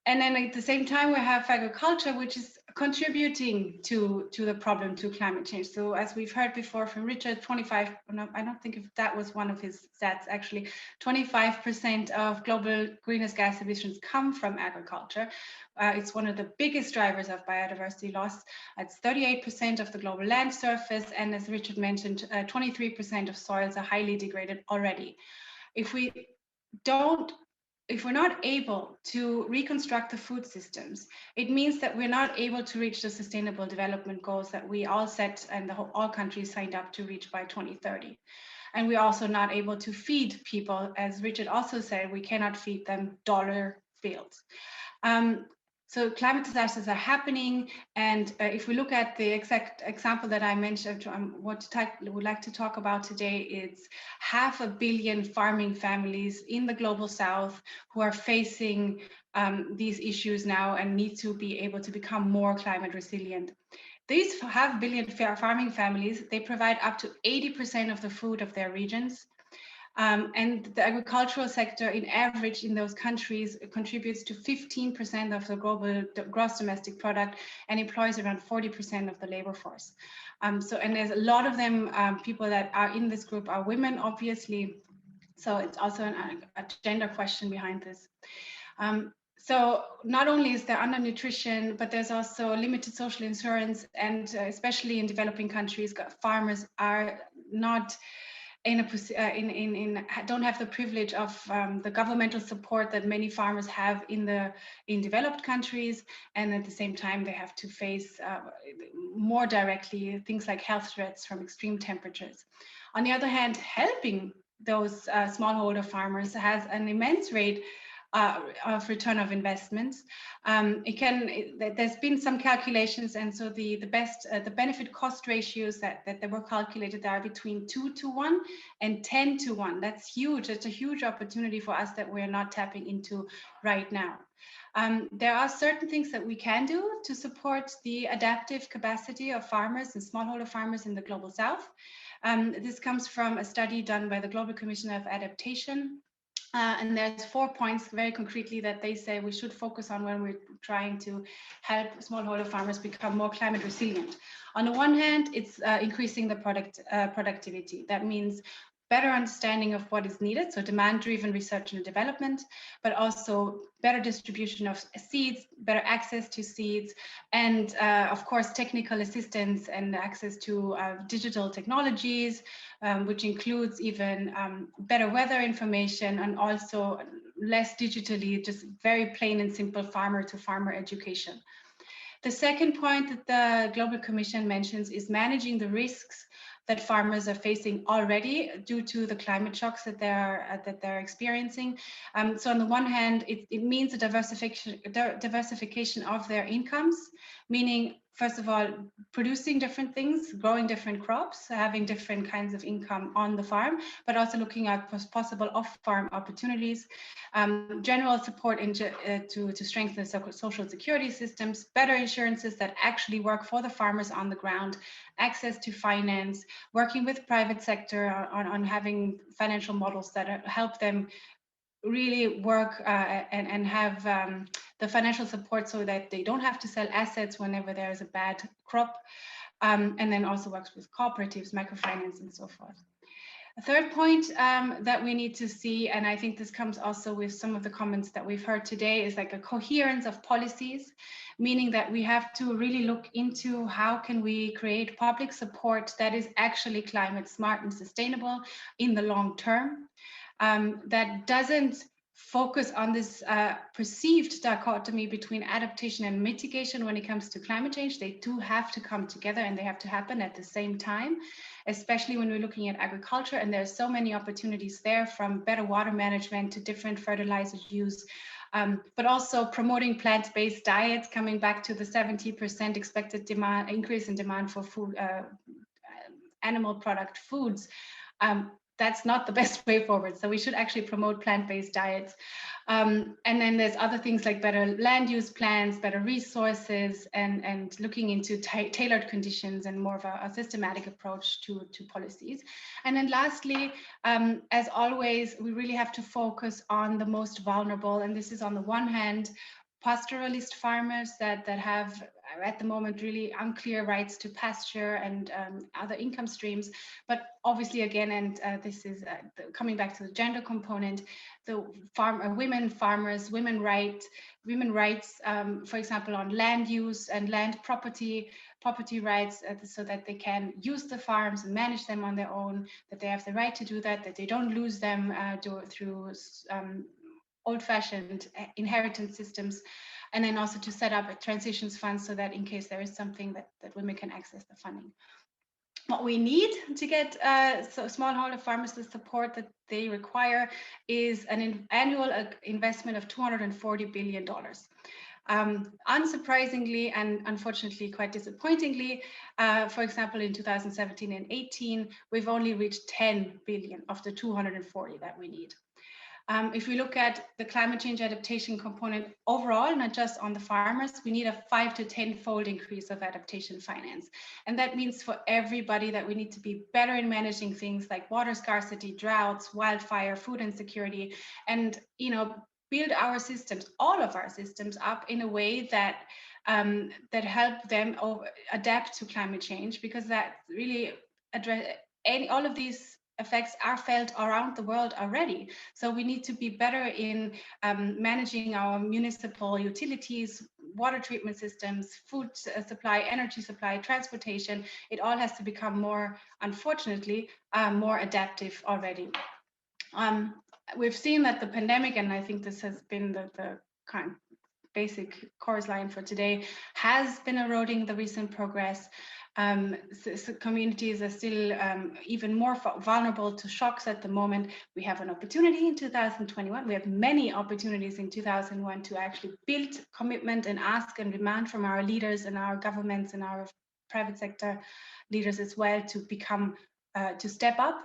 And then at the same time, we have agriculture, which is contributing to the problem, to climate change. So as we've heard before from Richard, I don't think if that was one of his stats, actually, 25% of global greenhouse gas emissions come from agriculture. It's one of the biggest drivers of biodiversity loss. It's 38% of the global land surface. And as Richard mentioned, 23% of soils are highly degraded already. If we're not able to reconstruct the food systems, it means that we're not able to reach the sustainable development goals that we all set and all countries signed up to reach by 2030. And we're also not able to feed people. As Richard also said, we cannot feed them dollar bills. So climate disasters are happening. And if we look at the exact example that I mentioned, what I would like to talk about today, it's 500 million farming families in the global south who are facing these issues now and need to be able to become more climate resilient. These 500 million farming families, they provide up to 80% of the food of their regions. And the agricultural sector in average in those countries contributes to 15% of the global gross domestic product and employs around 40% of the labor force. And there's a lot of them, people that are in this group are women, obviously. So it's also a gender question behind this. So not only is there undernutrition, but there's also limited social insurance, and especially in developing countries, farmers are not don't have the privilege of the governmental support that many farmers have in developed countries, and at the same time they have to face more directly things like health threats from extreme temperatures. On the other hand, helping those smallholder farmers has an immense rate of return of investments. There's been some calculations, and so the benefit cost ratios that were calculated are between 2-to-1 and 10-to-1. That's huge. It's a huge opportunity for us that we're not tapping into right now. There are certain things that we can do to support the adaptive capacity of farmers and smallholder farmers in the Global South. This comes from a study done by the Global Commission of Adaptation. And there's 4 points very concretely that they say we should focus on when we're trying to help smallholder farmers become more climate resilient. On the one hand, it's increasing the productivity. That means better understanding of what is needed, so demand-driven research and development, but also better distribution of seeds, better access to seeds, and of course, technical assistance and access to digital technologies, which includes even better weather information and also less digitally, just very plain and simple farmer-to-farmer education. The second point that the Global Commission mentions is managing the risks that farmers are facing already due to the climate shocks that they're experiencing. So on the one hand, it means a diversification of their incomes, meaning, first of all, producing different things, growing different crops, having different kinds of income on the farm, but also looking at possible off-farm opportunities, general support to strengthen social security systems, better insurances that actually work for the farmers on the ground, access to finance, working with private sector on having financial models that help them really work and have the financial support so that they don't have to sell assets whenever there is a bad crop, and then also works with cooperatives, microfinance, and so forth. A third point that we need to see, and I think this comes also with some of the comments that we've heard today, is like a coherence of policies, meaning that we have to really look into how can we create public support that is actually climate smart and sustainable in the long term, that doesn't focus on this perceived dichotomy between adaptation and mitigation when it comes to climate change. They do have to come together and they have to happen at the same time, especially when we're looking at agriculture. And there's so many opportunities there, from better water management to different fertilizer use, but also promoting plant-based diets, coming back to the 70% expected demand increase in demand for food, animal product foods. That's not the best way forward. So we should actually promote plant-based diets. And then there's other things like better land use plans, better resources, and looking into tailored conditions and more of a systematic approach to policies. And then lastly, as always, we really have to focus on the most vulnerable. And this is on the one hand, pastoralist farmers that have at the moment really unclear rights to pasture and other income streams. But obviously again, and this is coming back to the gender component, the women farmers, women rights, for example, on land use and land property rights, so that they can use the farms and manage them on their own, that they have the right to do that they don't lose them through old-fashioned inheritance systems, and then also to set up a transitions fund so that in case there is something that women can access the funding. What we need to get smallholder farmers the support that they require is an annual investment of $240 billion. Unsurprisingly and unfortunately quite disappointingly, for example, in 2017 and 18, we've only reached 10 billion of the 240 that we need. If we look at the climate change adaptation component overall, not just on the farmers, we need a 5 to 10-fold increase of adaptation finance. And that means for everybody that we need to be better in managing things like water scarcity, droughts, wildfire, food insecurity, and build our systems, all of our systems, up in a way that that help them adapt to climate change, because that really all of these effects are felt around the world already. So we need to be better in managing our municipal utilities, water treatment systems, food supply, energy supply, transportation, it all has to become more, unfortunately, more adaptive already. We've seen that the pandemic, and I think this has been the kind of basic chorus line for today, has been eroding the recent progress. Communities are still even more vulnerable to shocks at the moment. We have an opportunity in 2021. We have many opportunities in 2001 to actually build commitment and ask and demand from our leaders and our governments and our private sector leaders as well to become, to step up.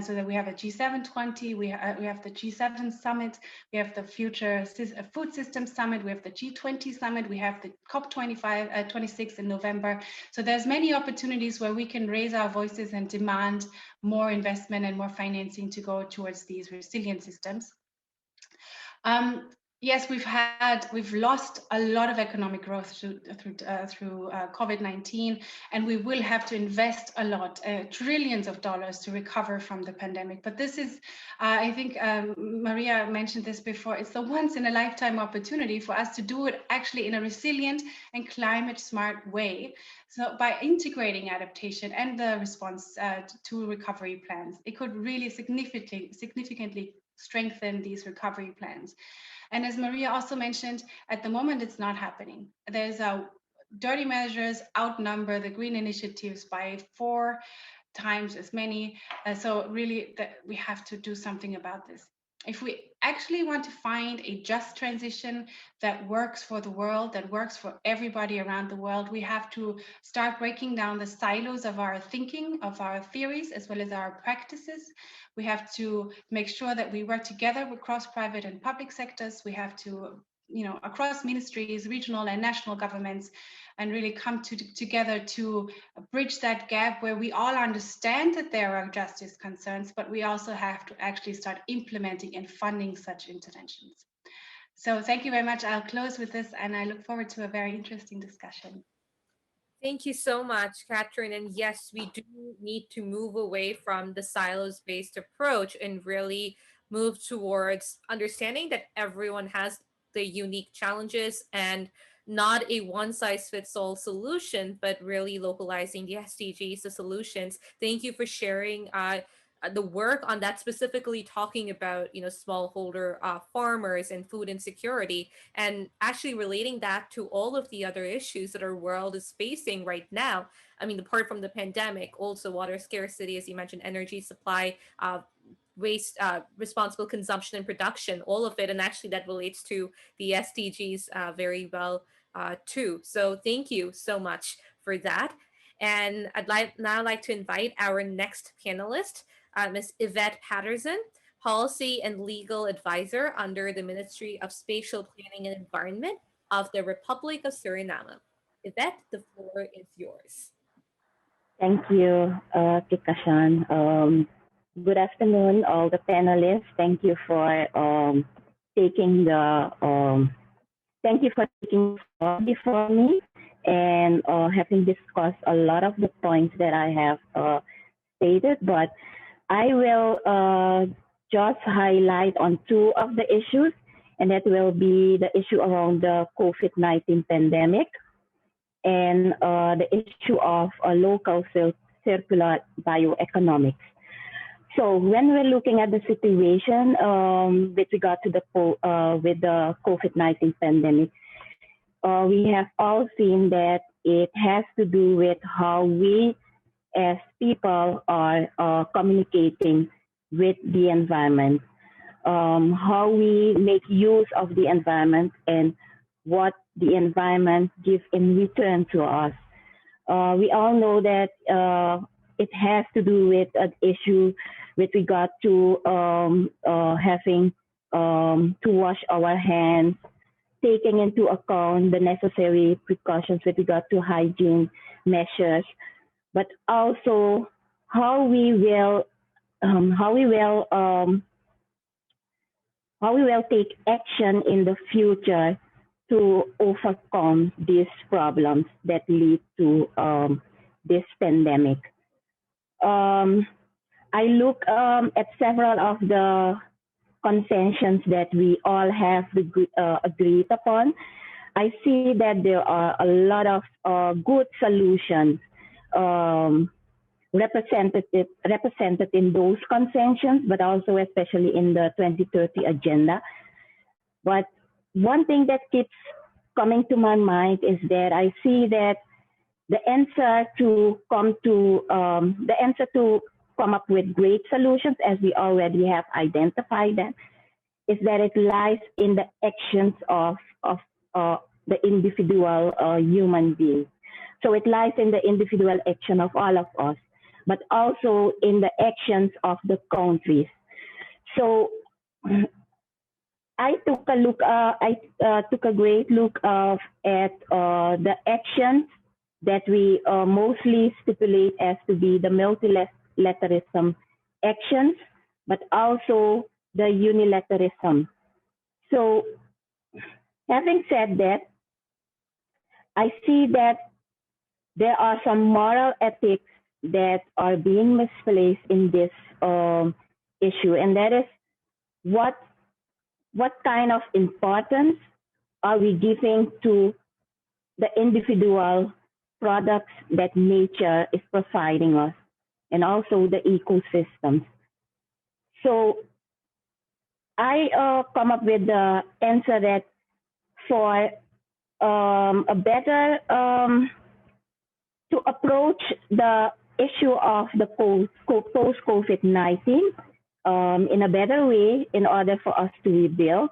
So that we have a G720, we have the G7 summit, we have the Future Food System Summit, we have the G20 summit, we have the COP26 in November. So there's many opportunities where we can raise our voices and demand more investment and more financing to go towards these resilient systems. Yes, we've lost a lot of economic growth through COVID-19, and we will have to invest a lot, trillions of dollars to recover from the pandemic. But this is, I think Maria mentioned this before, it's the once in a lifetime opportunity for us to do it actually in a resilient and climate smart way. So by integrating adaptation and the response to recovery plans, it could really significantly strengthen these recovery plans. And as Maria also mentioned, at the moment, it's not happening. There's dirty measures outnumber the green initiatives by 4 times as many. So really, we have to do something about this. If we actually want to find a just transition that works for the world, that works for everybody around the world, we have to start breaking down the silos of our thinking, of our theories, as well as our practices. We have to make sure that we work together across private and public sectors. We have to, across ministries, regional and national governments, and really come together to bridge that gap where we all understand that there are justice concerns, but we also have to actually start implementing and funding such interventions. So thank you very much. I'll close with this, and I look forward to a very interesting discussion. Thank you so much, Catherine. And yes, we do need to move away from the silos-based approach and really move towards understanding that everyone has the unique challenges and not a one-size-fits-all solution, but really localizing the SDGs, the solutions. Thank you for sharing the work on that, specifically talking about smallholder farmers and food insecurity, and actually relating that to all of the other issues that our world is facing right now. I mean, apart from the pandemic, also water scarcity, as you mentioned, energy supply, waste, responsible consumption and production, all of it. And actually that relates to the SDGs very well too. So thank you so much for that. And I'd now like to invite our next panelist, Ms. Yvette Patterson, Policy and Legal Advisor under the Ministry of Spatial Planning and Environment of the Republic of Suriname. Yvette, the floor is yours. Thank you, Kikashan. Good afternoon, all the panelists. Thank you for taking the floor before me and having discussed a lot of the points that I have stated, but I will just highlight on 2 of the issues, and that will be the issue around the COVID-19 pandemic and the issue of local circular bioeconomics. So when we're looking at the situation with regard to the COVID-19 pandemic, we have all seen that it has to do with how we as people are communicating with the environment, how we make use of the environment and what the environment gives in return to us. We all know that it has to do with an issue with regard to having to wash our hands, taking into account the necessary precautions with regard to hygiene measures, but also how we will take action in the future to overcome these problems that lead to this pandemic. I look at several of the conventions that we all have agreed upon. I see that there are a lot of good solutions represented in those conventions, but also especially in the 2030 agenda. But one thing that keeps coming to my mind is that I see that the answer to come up with great solutions, as we already have identified them, is that it lies in the actions of the individual human being. So it lies in the individual action of all of us, but also in the actions of the countries. So I took a look. I took a great look at the actions that we mostly stipulate as to be the multilateralism actions, but also the unilateralism. So, having said that, I see that there are some moral ethics that are being misplaced in this issue, and that is what kind of importance are we giving to the individual products that nature is providing us, and also the ecosystems. So I come up with the answer that for a better to approach the issue of the post-COVID-19 in a better way, in order for us to rebuild,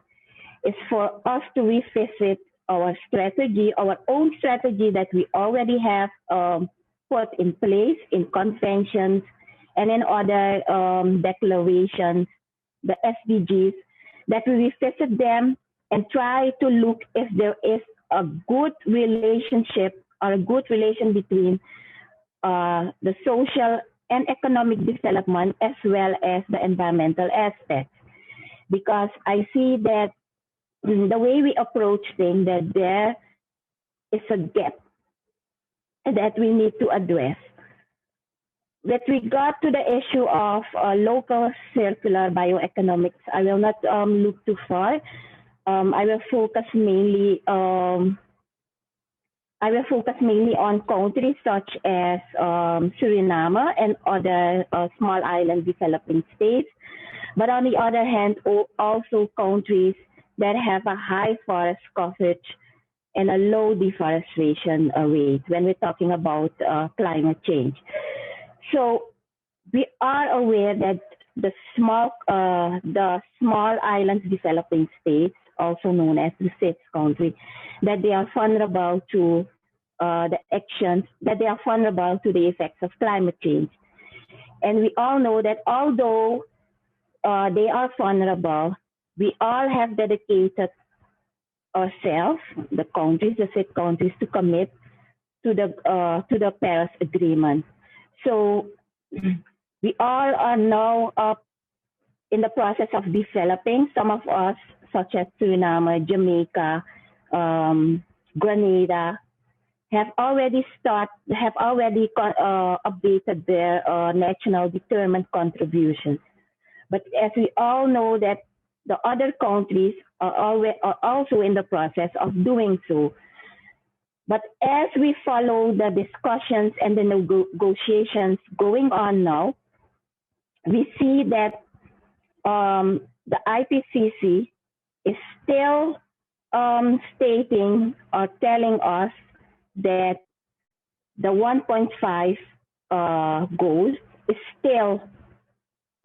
is for us to revisit our strategy, our own strategy that we already have put in place in conventions and in other declarations, the SDGs, that we revisit them and try to look if there is a good relationship or a good relation between the social and economic development as well as the environmental aspects. Because I see that the way we approach things, that there is a gap that we need to address. With regard to the issue of local circular bioeconomics, I will not look too far. I will focus mainly on countries such as Suriname and other small island developing states. But on the other hand, also countries that have a high forest coverage and a low deforestation rate when we're talking about climate change. So we are aware that the small islands developing states, also known as the sixth country, that they are vulnerable to the actions, that they are vulnerable to the effects of climate change. And we all know that although they are vulnerable, we all have dedicated ourselves, the countries, the six countries, to commit to the Paris Agreement. So we all are now in the process of developing. Some of us, such as Suriname, Jamaica, Grenada, have already updated their national determined contributions. But as we all know that the other countries are also in the process of doing so. But as we follow the discussions and the negotiations going on now, we see that the IPCC is still stating or telling us that the 1.5 goal is still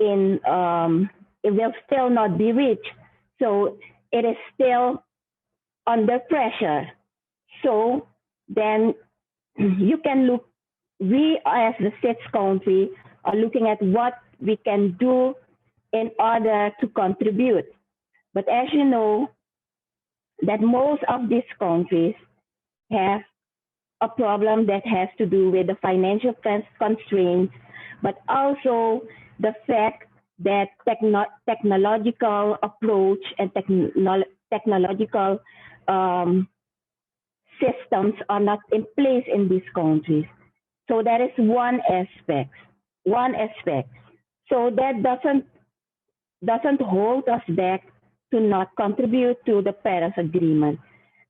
in, it will still not be reached. So it is still under pressure. So then you can look, we as the sixth country are looking at what we can do in order to contribute. But as you know, that most of these countries have a problem that has to do with the financial constraints, but also the fact that technological approach and technological systems are not in place in these countries. So that is one aspect. So that doesn't hold us back to not contribute to the Paris Agreement.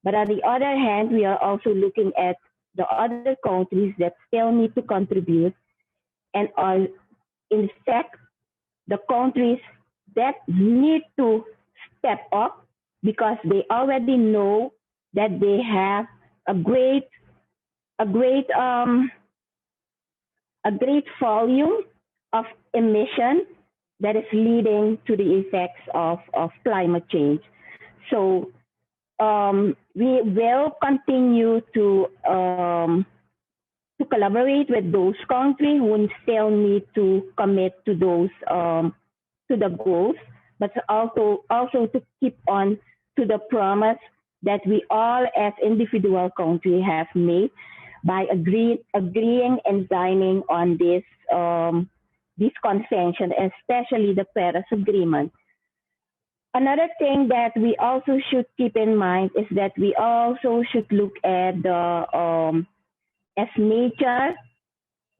But on the other hand, we are also looking at the other countries that still need to contribute and are, in fact, the countries that need to step up because they already know that they have a great volume of emission that is leading to the effects of climate change. So we will continue to collaborate with those countries who still need to commit to those to the goals, but also to keep on to the promise that we all as individual countries have made by agreeing and signing on this convention, especially the Paris Agreement. Another thing that we also should keep in mind is that we also should look at as nature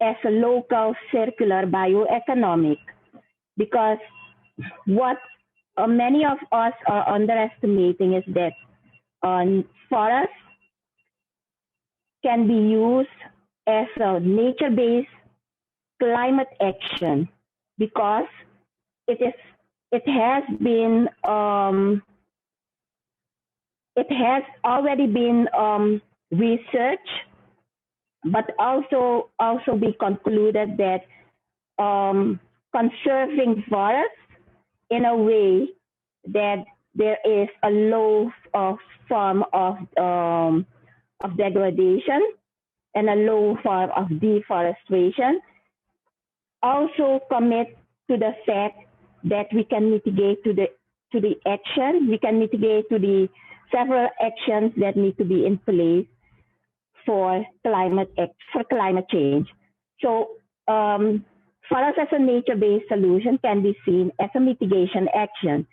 as a local circular bioeconomic, because what many of us are underestimating is that forests can be used as a nature-based climate action because it has already been researched, but also be concluded that conserving forests in a way that there is a low form of degradation and a low form of deforestation also commit to the fact that we can mitigate to the action, we can mitigate to the several actions that need to be in place for climate change. So for us as a nature-based solution can be seen as a mitigation action.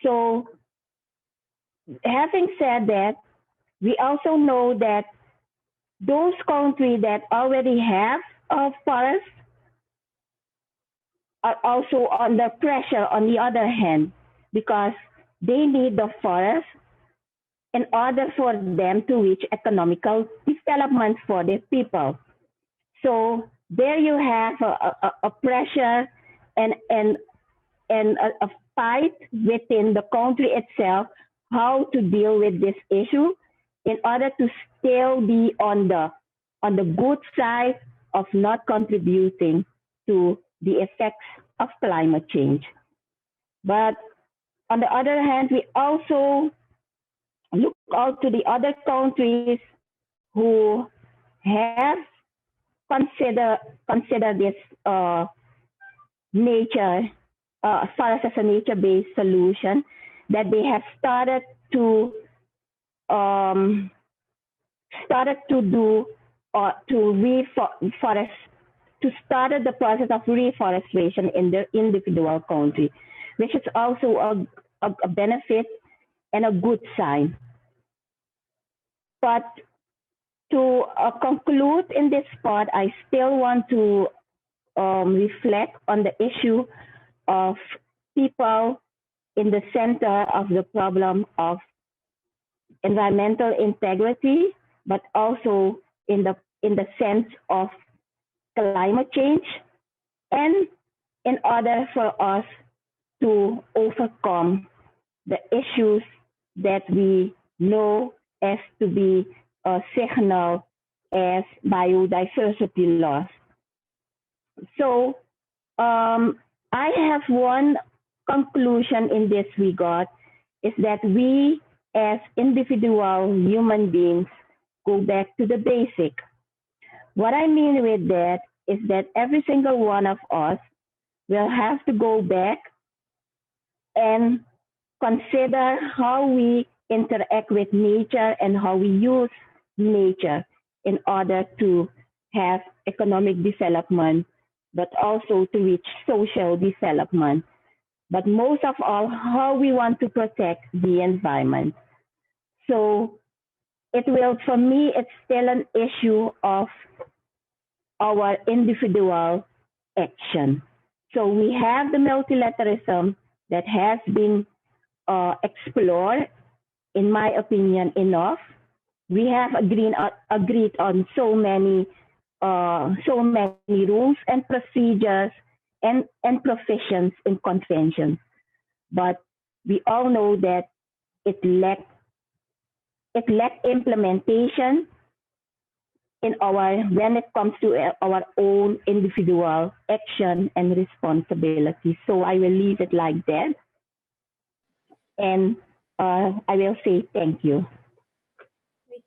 So having said that, we also know that those countries that already have forests are also under pressure on the other hand, because they need the forest in order for them to reach economical development for their people. So there you have a pressure and a fight within the country itself how to deal with this issue in order to still be on the good side of not contributing to the effects of climate change. But on the other hand, we also look out to the other countries who have consider this nature forest as a nature-based solution, that they have started to do or to reforest, to start the process of reforestation in their individual country, which is also a benefit and a good sign. But to conclude in this part, I still want to reflect on the issue of people in the center of the problem of environmental integrity, but also in the sense of climate change, and in order for us to overcome the issues that we know as to be a signal as biodiversity loss. So I have one conclusion in this regard, is that we as individual human beings go back to the basic. What I mean with that is that every single one of us will have to go back and consider how we interact with nature and how we use nature in order to have economic development, but also to reach social development. But most of all, how we want to protect the environment. So it will, for me, it's still an issue of our individual action. So we have the multilateralism that has been explored in my opinion, enough. We have agreed on so many rules and procedures and provisions in conventions, but we all know that it lacked implementation when it comes to our own individual action and responsibility. So I will leave it like that, and I will say thank you.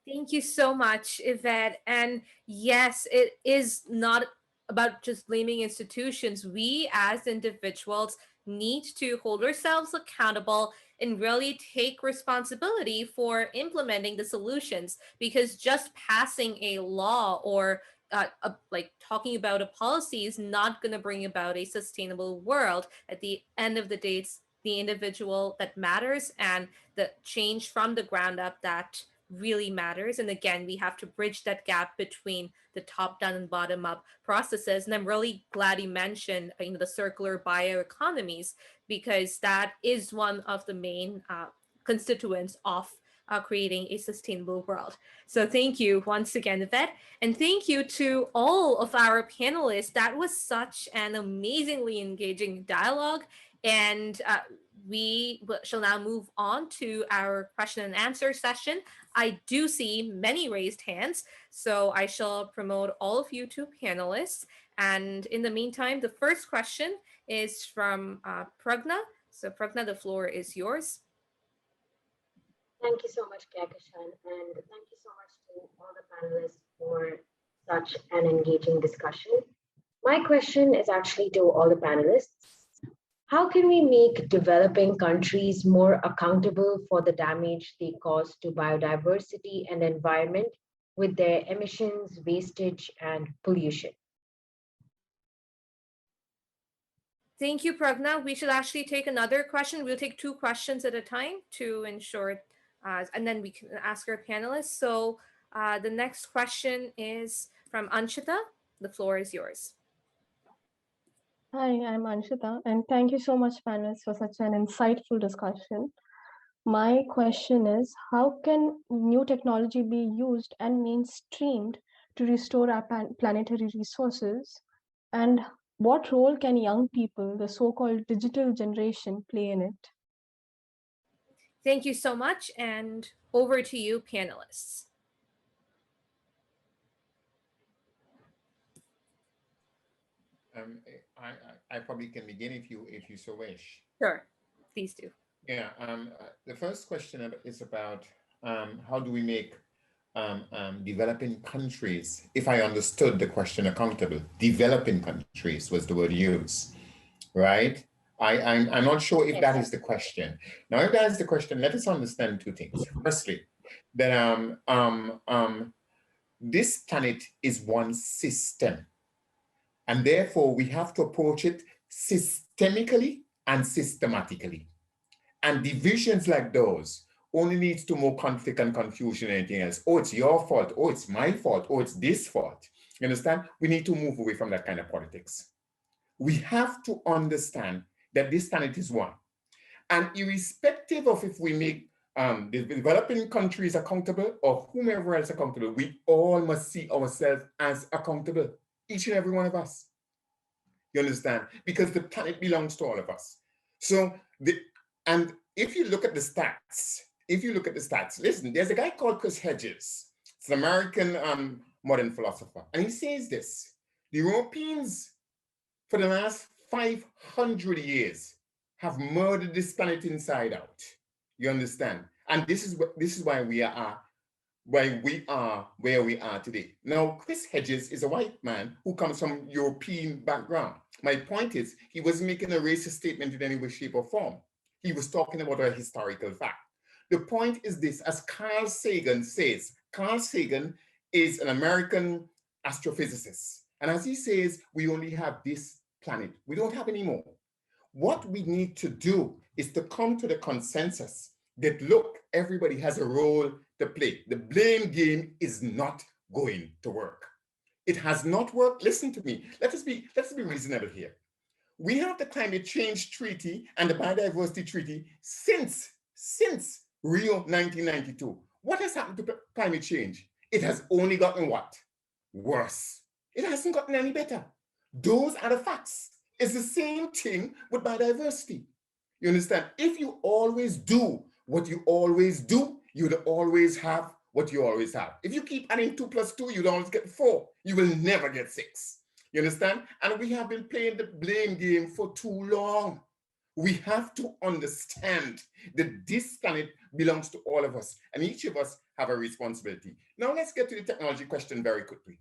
Thank you so much, Yvette. And yes, it is not about just blaming institutions. We as individuals need to hold ourselves accountable and really take responsibility for implementing the solutions, because just passing a law or like talking about a policy is not going to bring about a sustainable world. At the end of the day, it's the individual that matters and the change from the ground up that really matters. And again, we have to bridge that gap between the top down and bottom up processes. And I'm really glad you mentioned the circular bioeconomies, because that is one of the main constituents of creating a sustainable world. So thank you once again, Yvette, and thank you to all of our panelists. That was such an amazingly engaging dialogue, and we shall now move on to our question and answer session. I do see many raised hands, so I shall promote all of you to panelists. And in the meantime, the first question is from Pragna. So Pragna, the floor is yours. Thank you so much, Kakashan, and thank you so much to all the panelists for such an engaging discussion. My question is actually to all the panelists. How can we make developing countries more accountable for the damage they cause to biodiversity and environment with their emissions, wastage, and pollution? Thank you, Pragna. We should actually take another question. We'll take 2 questions at a time to ensure, and then we can ask our panelists. So the next question is from Anshita. The floor is yours. Hi, I'm Anshita, and thank you so much, panelists, for such an insightful discussion. My question is, how can new technology be used and mainstreamed to restore our planetary resources? And what role can young people, the so-called digital generation, play in it? Thank you so much, and over to you, panelists. I probably can begin if you so wish. Sure, please do. Yeah. The first question is about how do we make developing countries, if I understood the question, accountable. Developing countries was the word used, right? I'm not sure if that is the question. Now, if that is the question, let us understand 2 things. Firstly, that this planet is one system, and therefore we have to approach it systemically and systematically. And divisions like those only leads to more conflict and confusion than anything else. Oh, it's your fault. Oh, it's my fault. Oh, it's this fault. You understand? We need to move away from that kind of politics. We have to understand that this planet is one. And irrespective of if we make the developing countries accountable or whomever else accountable, we all must see ourselves as accountable, each and every one of us. You understand? Because the planet belongs to all of us. So, and if you look at the stats, listen, there's a guy called Chris Hedges. It's an American modern philosopher. And he says this: the Europeans, for the last 500 years, have murdered this planet inside out. You understand? And this is why we are where we are today. Now, Chris Hedges is a white man who comes from European background. My point is, he wasn't making a racist statement in any way, shape, or form. He was talking about a historical fact. The point is this, as Carl Sagan says, Carl Sagan is an American astrophysicist. And as he says, we only have this planet. We don't have any more. What we need to do is to come to the consensus that, look, everybody has a role to play. The blame game is not going to work. It has not worked. Listen to me. Let's be reasonable here. We have the Climate Change Treaty and the Biodiversity Treaty since Rio 1992. What has happened to climate change? It has only gotten what? Worse. It hasn't gotten any better. Those are the facts. It's the same thing with biodiversity. You understand? If you always do what you always do, you'd always have what you always have. If you keep adding 2 plus 2, you'd always get 4. You will never get 6. You understand? And we have been playing the blame game for too long. We have to understand that this planet belongs to all of us, and each of us have a responsibility. Now let's get to the technology question very quickly.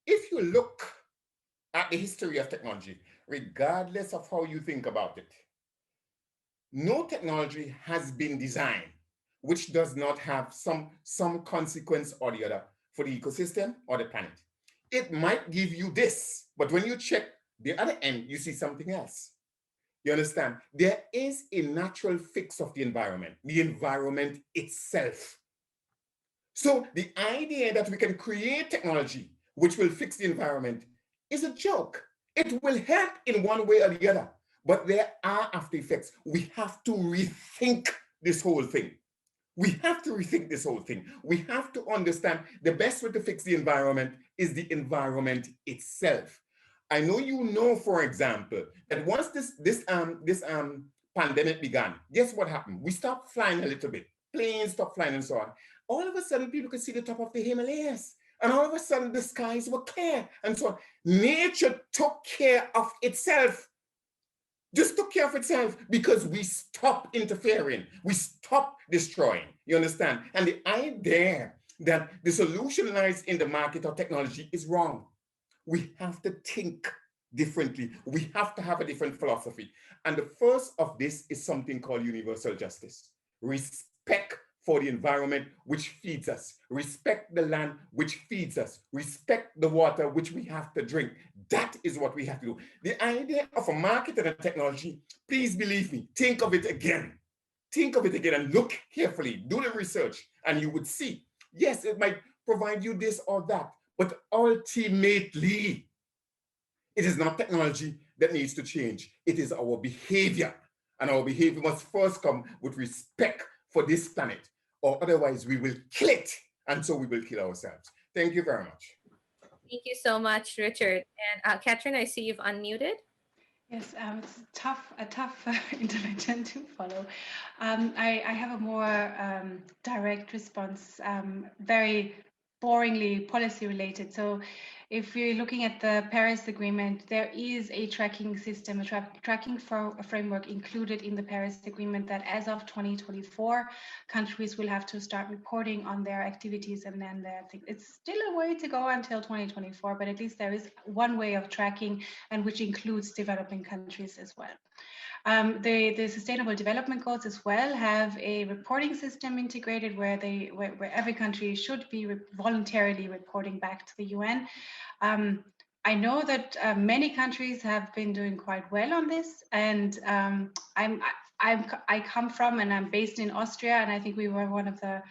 If you look at the history of technology, regardless of how you think about it, no technology has been designed which does not have some consequence or the other for the ecosystem or the planet. It might give you this, but when you check the other end, you see something else. You understand? There is a natural fix of the environment itself. So the idea that we can create technology which will fix the environment is a joke. It will help in one way or the other, but there are after effects. We have to rethink this whole thing. We have to rethink this whole thing. We have to understand the best way to fix the environment is the environment itself. I know you know, for example, that once this pandemic began, guess what happened? We stopped flying a little bit. Planes stopped flying and so on. All of a sudden, people could see the top of the Himalayas. And all of a sudden, the skies were clear and so on. Nature took care of itself. Just took care of itself because we stopped interfering. We stopped destroying. You understand? And the idea that the solution lies in the market or technology is wrong. We have to think differently. We have to have a different philosophy. And the first of this is something called universal justice. Respect for the environment which feeds us. Respect the land which feeds us. Respect the water which we have to drink. That is what we have to do. The idea of a market and a technology, please believe me, think of it again. Think of it again and look carefully. Do the research and you would see, yes, it might provide you this or that, but ultimately, it is not technology that needs to change. It is our behavior. And our behavior must first come with respect for this planet, or otherwise we will kill it, and so we will kill ourselves. Thank you very much. Thank you so much, Richard. And Catherine, I see you've unmuted. Yes, it's a tough intervention to follow. I have a more direct response, very boringly policy related. So if we're looking at the Paris Agreement, there is a tracking system, tracking framework included in the Paris Agreement that as of 2024, countries will have to start reporting on their activities, and then it's still a way to go until 2024, but at least there is one way of tracking, and which includes developing countries as well. The Sustainable Development Goals as well have a reporting system integrated where every country should be voluntarily reporting back to the UN. I know that many countries have been doing quite well on this, and I come from and I'm based in Austria, and I think we were one of the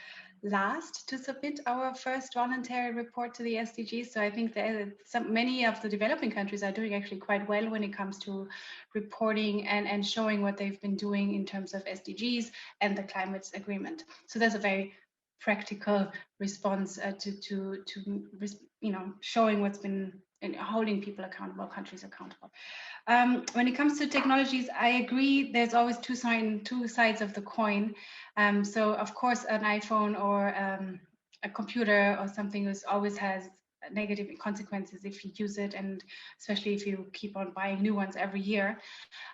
last to submit our first voluntary report to the SDGs. So I think that many of the developing countries are doing actually quite well when it comes to reporting and showing what they've been doing in terms of SDGs and the climate agreement. So that's a very practical response to showing what's been and holding people accountable, countries accountable. When it comes to technologies, I agree. There's always two sides of the coin. So of course, an iPhone or a computer or something always has negative consequences if you use it, and especially if you keep on buying new ones every year.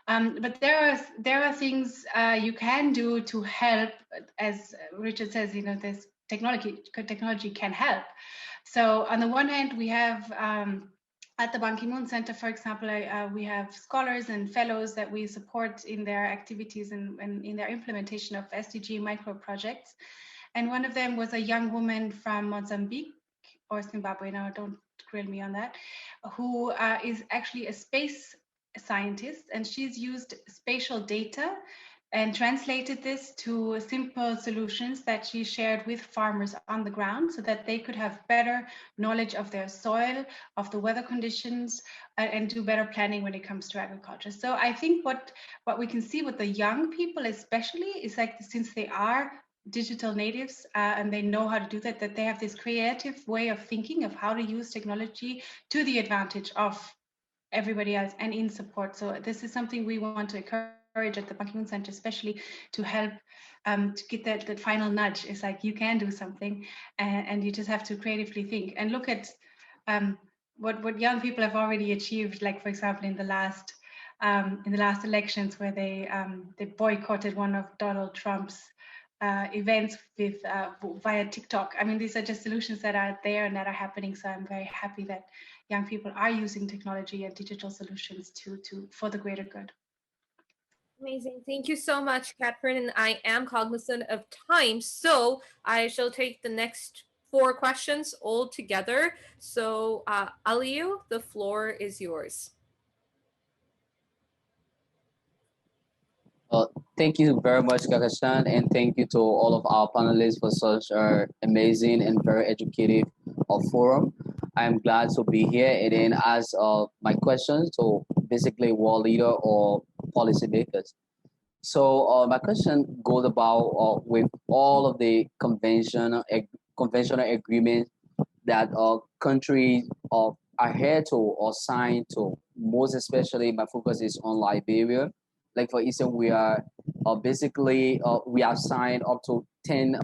But there are things you can do to help, as Richard says. This technology can help. So on the one hand, we have at the Ban Ki-moon Center, for example, we have scholars and fellows that we support in their activities and in their implementation of SDG micro projects. And one of them was a young woman from Mozambique or Zimbabwe, now don't grill me on that, who is actually a space scientist, and she's used spatial data and translated this to simple solutions that she shared with farmers on the ground so that they could have better knowledge of their soil, of the weather conditions, and do better planning when it comes to agriculture. So I think what we can see with the young people especially is like, since they are digital natives and they know how to do that, that they have this creative way of thinking of how to use technology to the advantage of everybody else and in support. So this is something we want to encourage at the Ban Ki-moon Center, especially to help to get that final nudge. It's like, you can do something, and you just have to creatively think and look at what young people have already achieved. Like, for example, in the last elections, where they boycotted one of Donald Trump's events with via TikTok. I mean, these are just solutions that are there and that are happening. So I'm very happy that young people are using technology and digital solutions for the greater good. Amazing. Thank you so much, Catherine. And I am cognizant of time, so I shall take the next 4 questions all together. So, Aliu, the floor is yours. Thank you very much, Kakashan, and thank you to all of our panelists for such an amazing and very educative forum. I am glad to be here. And then as my questions, so basically world leader or policymakers. So my question goes about with all of the conventional agreements that countries are here to or signed to. Most especially, my focus is on Liberia. Like for instance, we are basically we have signed up to 10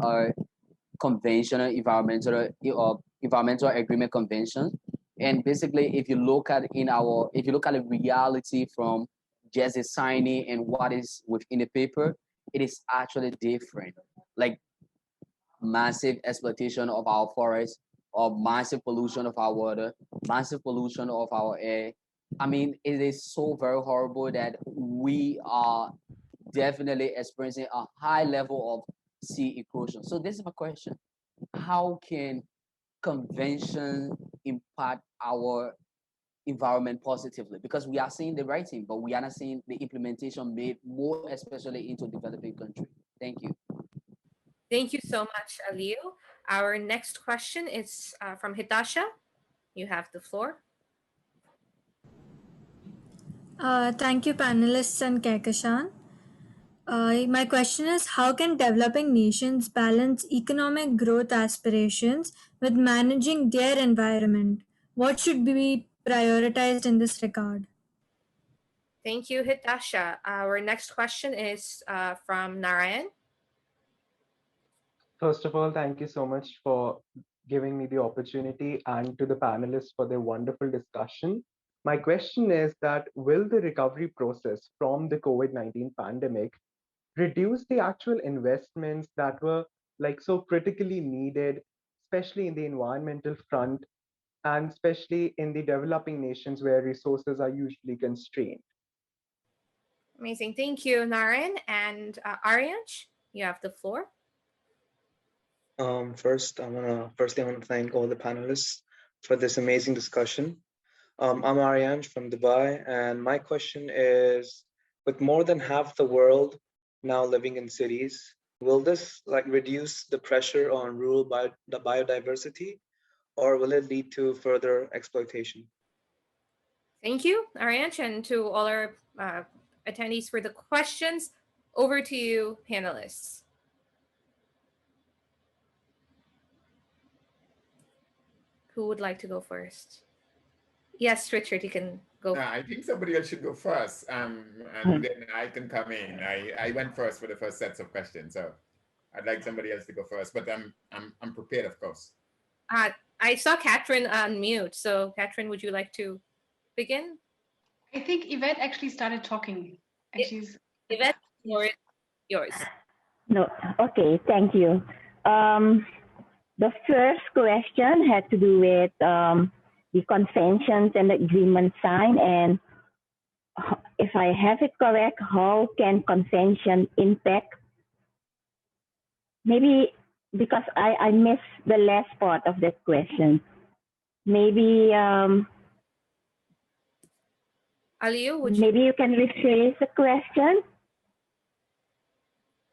conventional environmental agreement conventions. And basically, if you look at the reality from just the signing and what is within the paper, it is actually different. Like massive exploitation of our forests, or massive pollution of our water, massive pollution of our air. I mean, it is so very horrible that we are definitely experiencing a high level of sea erosion. So this is my question. How can convention impact our environment positively? Because we are seeing the writing, but we are not seeing the implementation made, more especially into developing countries. Thank you. Thank you so much, Aliu. Our next question is from Hitasha. You have the floor. Thank you, panelists and Kekashan. My question is, how can developing nations balance economic growth aspirations with managing their environment? What should be prioritized in this regard? Thank you, Hitasha. Our next question is from Narayan. First of all, thank you so much for giving me the opportunity, and to the panelists for their wonderful discussion. My question is that, will the recovery process from the COVID-19 pandemic reduce the actual investments that were like so critically needed, especially in the environmental front, and especially in the developing nations where resources are usually constrained? Amazing. Thank you, Narayan. And Aryansh, you have the floor. Firstly, I want to thank all the panelists for this amazing discussion. I'm Aryansh from Dubai, and my question is, with more than half the world now living in cities, will this reduce the pressure on rural biodiversity, or will it lead to further exploitation? Thank you, Aryansh, and to all our attendees for the questions. Over to you, panelists. Who would like to go first? Yes, Richard, you can go. I think somebody else should go first, and then I can come in. I went first for the first sets of questions, so I'd like somebody else to go first. But I'm prepared, of course. I saw Catherine on mute, so Catherine, would you like to begin? I think Yvette actually started talking, and she's Yvette, yours. No, okay, thank you. The first question had to do with the conventions and the agreement signed, and if I have it correct, how can convention impact? Maybe because I missed the last part of that question. Maybe Aliu, maybe you can rephrase the question.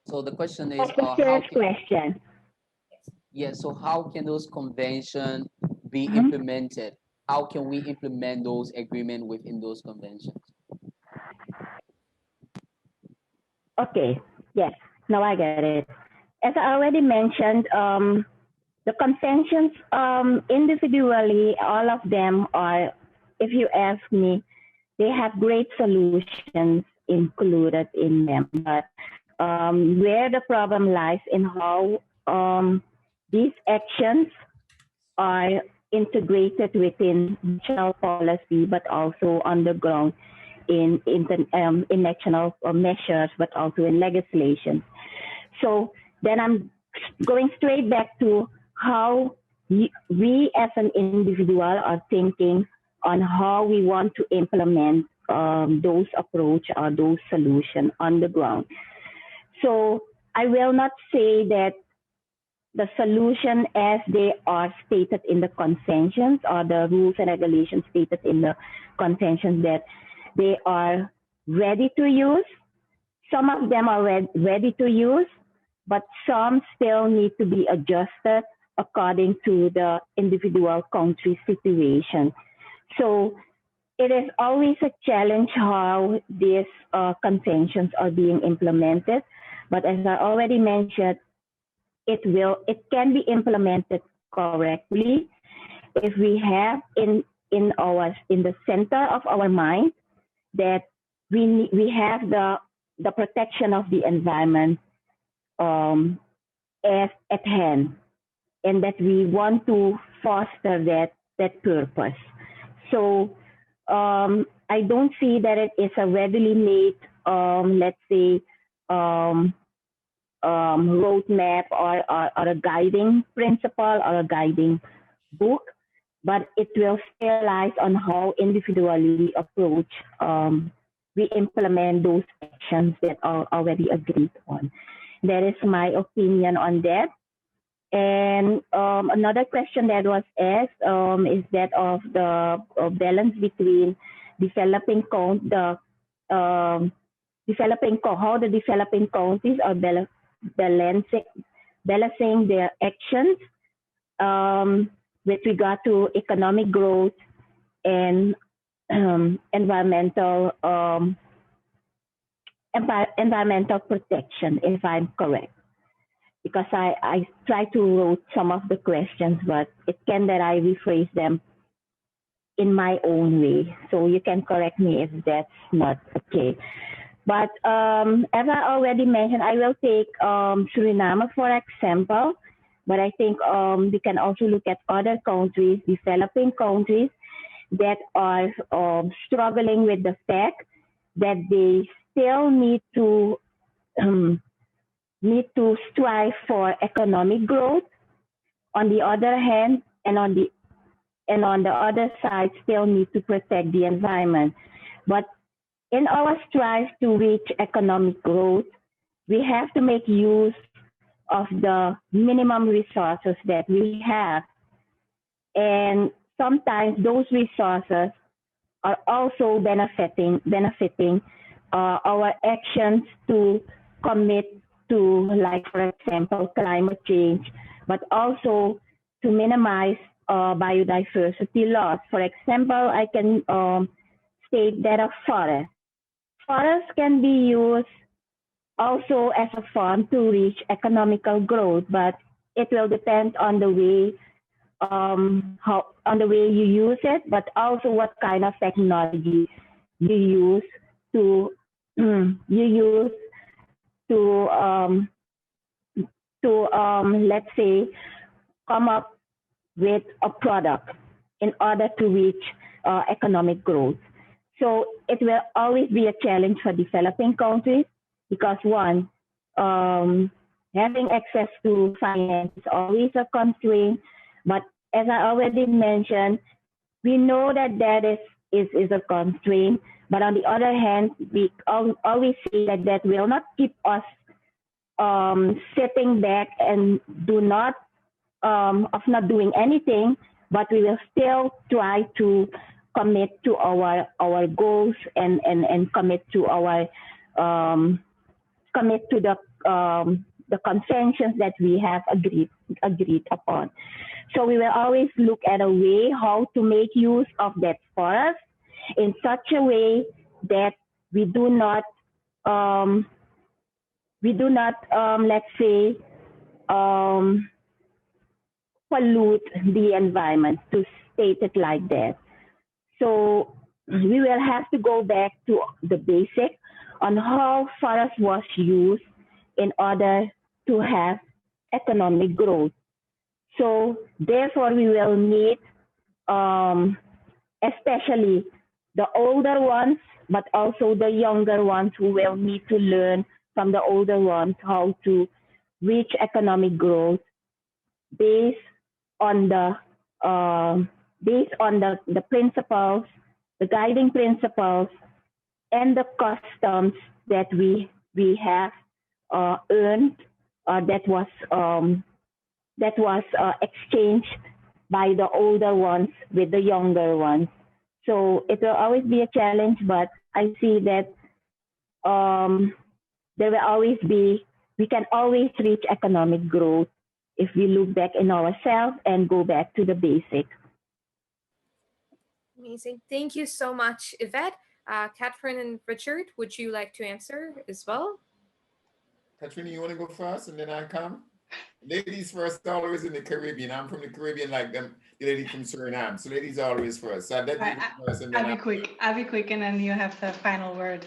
So the question is, That's the how first can, question. yeah, so how can those conventions be Mhm. implemented? How can we implement those agreements within those conventions? Okay, yes, now I get it. As I already mentioned, the conventions individually, all of them are, if you ask me, they have great solutions included in them. But where the problem lies in how these actions are integrated within national policy, but also on the ground in national measures, but also in legislation. So then I'm going straight back to how we as an individual are thinking on how we want to implement those approach or those solutions on the ground. So I will not say that the solution as they are stated in the conventions or the rules and regulations stated in the conventions that they are ready to use. Some of them are ready to use, but some still need to be adjusted according to the individual country situation. So it is always a challenge how these conventions are being implemented. But as I already mentioned, it can be implemented correctly if we have in the center of our mind that we have the protection of the environment at hand, and that we want to foster that purpose. So I don't see that it is a readily made, let's say, roadmap or a guiding principle or a guiding book, but it will still lies on how individually we approach, we implement those actions that are already agreed on. That is my opinion on that. And another question that was asked is that of the balance between developing how the developing countries are balancing their actions with regard to economic growth and environmental protection, if I'm correct. Because I try to wrote some of the questions, but it can that I rephrase them in my own way. So you can correct me if that's not okay. But as I already mentioned, I will take Suriname for example. But I think we can also look at other countries, developing countries, that are struggling with the fact that they still need to strive for economic growth. On the other hand, and on the other side, still need to protect the environment. But in our strive to reach economic growth, we have to make use of the minimum resources that we have. And sometimes those resources are also benefiting our actions to commit to, like, for example, climate change, but also to minimize biodiversity loss. For example, I can state that a forest. Forests can be used also as a farm to reach economical growth, but it will depend on the way you use it, but also what kind of technology you use to let's say, come up with a product in order to reach economic growth. So it will always be a challenge for developing countries because, one, having access to finance is always a constraint. But as I already mentioned, we know that is a constraint. But on the other hand, we always say that will not keep us sitting back and not doing anything, but we will still try to commit to our goals and commit to our commit to the the conventions that we have agreed upon. So we will always look at a way how to make use of that forest in such a way that we do not let's say pollute the environment, to state it like that. So we will have to go back to the basic on how forest was used in order to have economic growth. So therefore we will need especially the older ones, but also the younger ones who will need to learn from the older ones how to reach economic growth based on the principles, the guiding principles, and the customs that we have earned, that was exchanged by the older ones with the younger ones. So it will always be a challenge, but I see that there will always be, we can always reach economic growth if we look back in ourselves and go back to the basic. Amazing. Thank you so much, Yvette. Catherine and Richard, would you like to answer as well? Katrina, you want to go first and then I come? Ladies first, always in the Caribbean. I'm from the Caribbean, like them, the lady from Suriname. So ladies always first. So I'll let you go first and then I'll be quick. I'll be quick, and then you have the final word.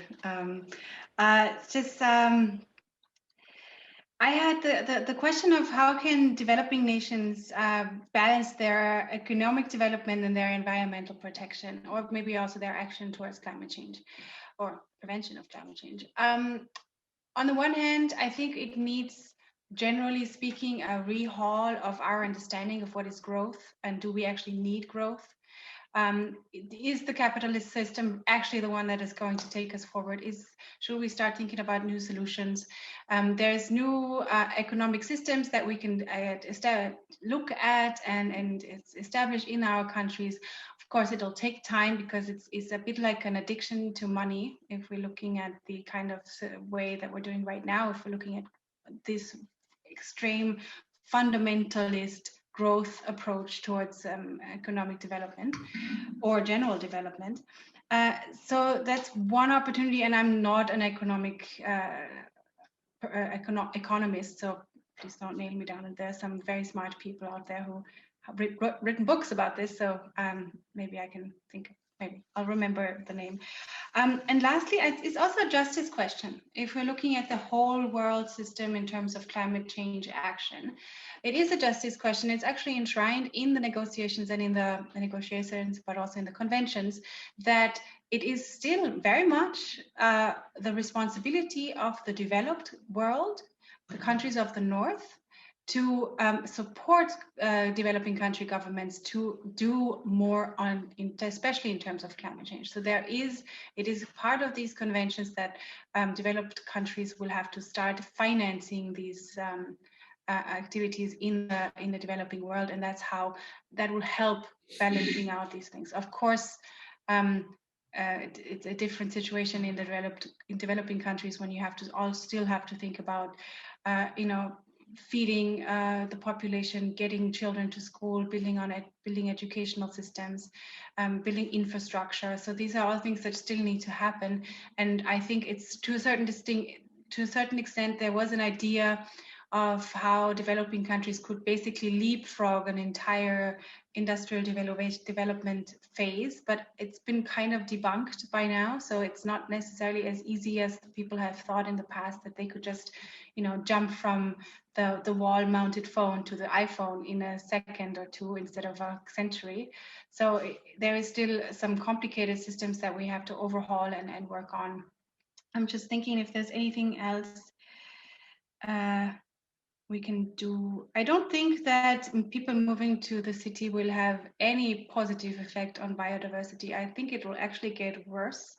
I had the question of how can developing nations balance their economic development and their environmental protection, or maybe also their action towards climate change or prevention of climate change. On the one hand, I think it needs, generally speaking, a rehaul of our understanding of what is growth and do we actually need growth. Is the capitalist system actually the one that is going to take us forward? Should we start thinking about new solutions? There's new economic systems that we can look at and establish in our countries. Of course, it'll take time because it's a bit like an addiction to money. If we're looking at the kind of way that we're doing right now, if we're looking at this extreme fundamentalist growth approach towards economic development or general development. So that's one opportunity, and I'm not an economist, so please don't nail me down. And there's some very smart people out there who have written books about this, so maybe I can think, maybe I'll remember the name. And lastly, it's also a justice question. If we're looking at the whole world system in terms of climate change action, it is a justice question. It's actually enshrined in the negotiations and in the negotiations, but also in the conventions, that it is still very much the responsibility of the developed world, the countries of the North, to support developing country governments to do more on, especially in terms of climate change. So it is part of these conventions that developed countries will have to start financing these activities in the developing world, and that will help balancing out these things. Of course, it's a different situation in developing countries when you still have to think about, feeding the population, getting children to school, building educational systems, building infrastructure. So these are all things that still need to happen. And I think it's to a certain extent, there was an idea of how developing countries could basically leapfrog an entire industrial development phase, but it's been kind of debunked by now. So it's not necessarily as easy as people have thought in the past, that they could just, jump from the wall-mounted phone to the iPhone in a second or two instead of a century. So there is still some complicated systems that we have to overhaul and work on. I'm just thinking if there's anything else we can do. I don't think that people moving to the city will have any positive effect on biodiversity. I think it will actually get worse,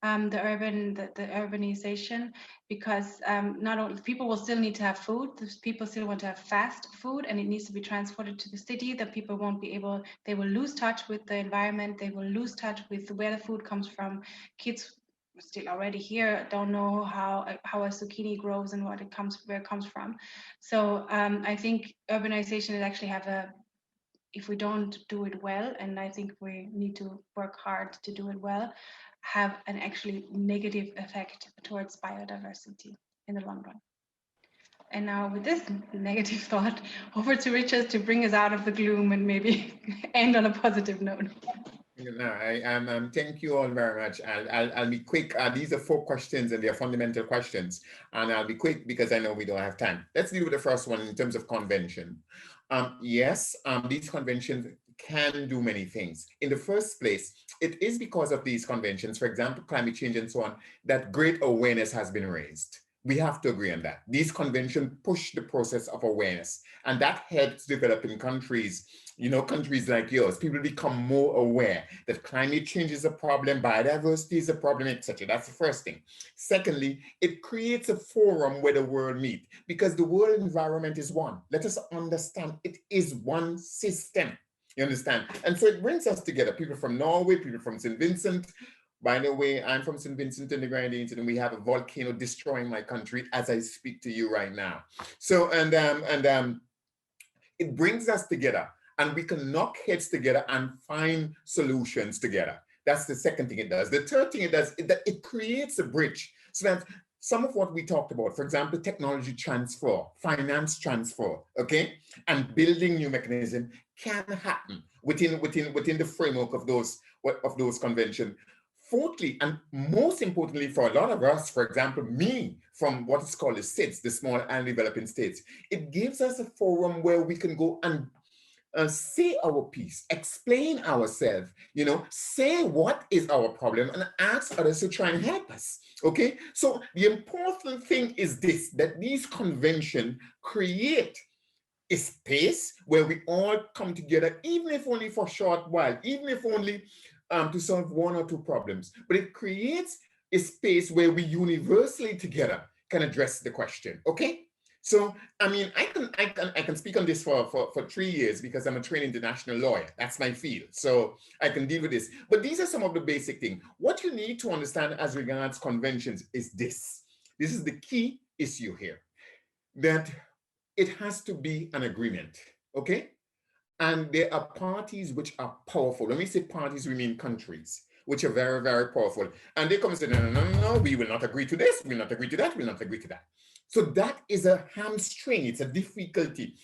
the urbanization, because not only people will still need to have food, people still want to have fast food, and it needs to be transported to the city. That people won't be able, they will lose touch with the environment, they will lose touch with where the food comes from. Kids still already here don't know how a zucchini grows and where it comes from. So I think urbanization is actually if we don't do it well, and I think we need to work hard to do it well, have an actually negative effect towards biodiversity in the long run. And now with this negative thought, over to Richard to bring us out of the gloom and maybe end on a positive note. No, thank you all very much. I'll be quick. These are 4 questions and they're fundamental questions. And I'll be quick because I know we don't have time. Let's deal with the first one in terms of convention. Yes, these conventions can do many things. In the first place, it is because of these conventions, for example, climate change and so on, that great awareness has been raised. We have to agree on that. These conventions push the process of awareness, and that helps developing countries, countries like yours. People become more aware that climate change is a problem, biodiversity is a problem, etc. That's the first thing. Secondly, it creates a forum where the world meets, because the world environment is one. Let us understand it is one system. You understand? And so it brings us together, people from Norway, people from St. Vincent. By the way, I'm from St. Vincent and the Grenadines, and we have a volcano destroying my country as I speak to you right now. So, it brings us together, and we can knock heads together and find solutions together. That's the second thing it does. The third thing it does is that it creates a bridge. So that some of what we talked about, for example, technology transfer, finance transfer, okay, and building new mechanism can happen within the framework of those conventions. Fourthly, and most importantly for a lot of us, for example, me, from what is called the SIDS, the Small and Developing States, it gives us a forum where we can go and say our piece, explain ourselves, say what is our problem and ask others to try and help us, okay? So the important thing is this, that these conventions create a space where we all come together, even if only for a short while, even if only to solve 1 or 2 problems, but it creates a space where we universally together can address the question, okay? So, I mean, I can speak on this for 3 years because I'm a trained international lawyer. That's my field. So I can deal with this. But these are some of the basic things. What you need to understand as regards conventions is this. This is the key issue here, that it has to be an agreement, okay? And there are parties which are powerful. When we say parties, we mean countries, which are very, very powerful. And they come and say, no, we will not agree to this, we will not agree to that, we will not agree to that. So that is a hamstring, it's a difficulty.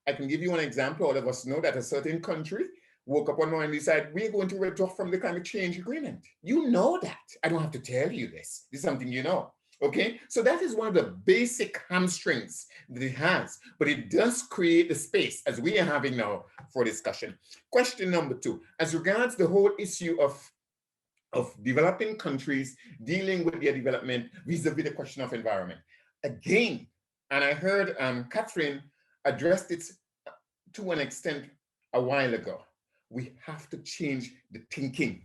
I can give you one example. All of us know that a certain country woke up one morning and decided, we're going to withdraw from the climate change agreement. You know that. I don't have to tell you this. This is something you know. Okay, so that is one of the basic hamstrings that it has, but it does create the space as we are having now for discussion. Question number 2, as regards the whole issue of developing countries dealing with their development vis-a-vis the question of environment. Again, and I heard Catherine addressed it to an extent a while ago. We have to change the thinking.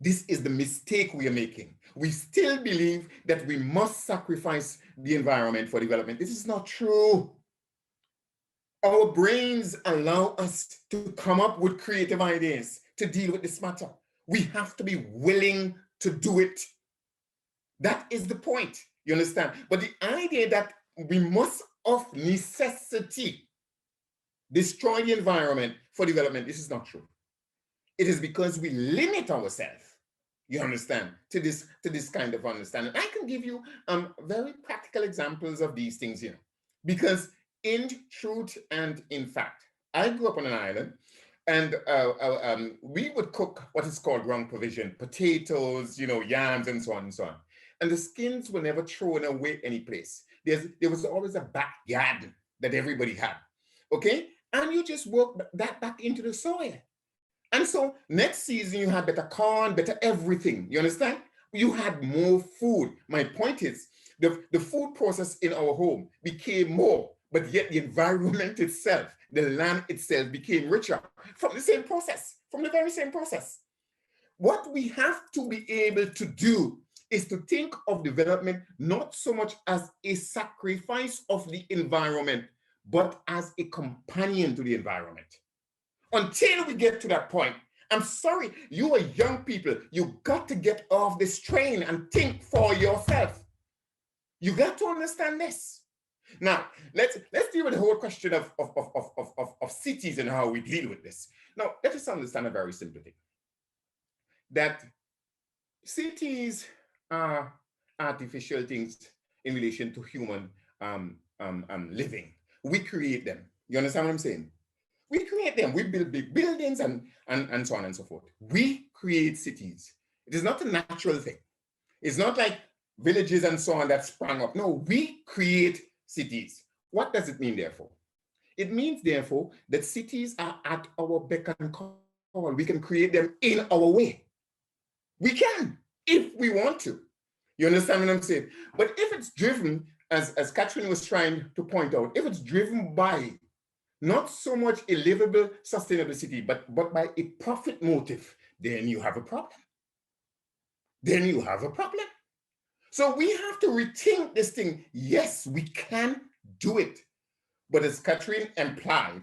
This is the mistake we are making. We still believe that we must sacrifice the environment for development. This is not true. Our brains allow us to come up with creative ideas to deal with this matter. We have to be willing to do it. That is the point, you understand? But the idea that we must of necessity destroy the environment for development, this is not true. It is because we limit ourselves, you understand, to this kind of understanding. I can give you very practical examples of these things here, because in truth and in fact, I grew up on an island, and we would cook what is called ground provision, potatoes, yams, and so on and so on. And the skins were never thrown away any place. There was always a backyard that everybody had, okay? And you just work that back into the soil. And so next season, you had better corn, better everything. You understand? You had more food. My point is, the food process in our home became more, but yet the environment itself, the land itself became richer from the same process, from the very same process. What we have to be able to do is to think of development not so much as a sacrifice of the environment, but as a companion to the environment. Until we get to that point, I'm sorry, you are young people. You got to get off this train and think for yourself. You got to understand this. Now, let's deal with the whole question of cities and how we deal with this. Now, let us understand a very simple thing. That cities are artificial things in relation to human living. We create them. You understand what I'm saying? We create them. We build big buildings and so on and so forth. We create cities. It is not a natural thing. It's not like villages and so on that sprang up. No, we create cities. What does it mean, therefore? It means, therefore, that cities are at our beck and call. We can create them in our way. We can, if we want to. You understand what I'm saying? But if it's driven, as Catherine was trying to point out, if it's driven by not so much a livable, sustainable city, but by a profit motive, then you have a problem. Then you have a problem. So we have to rethink this thing. Yes, we can do it. But as Catherine implied,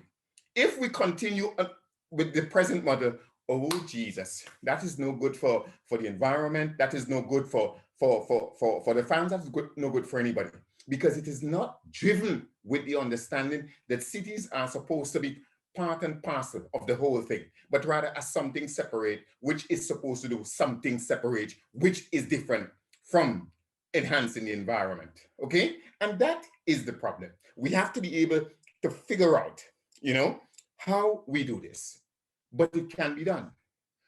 if we continue with the present model, oh Jesus, that is no good for the environment. That is no good for the farms. That's no good for anybody, because it is not driven with the understanding that cities are supposed to be part and parcel of the whole thing, but rather as something separate, which is supposed to do something separate, which is different from enhancing the environment, okay? And that is the problem. We have to be able to figure out, how we do this, but it can be done.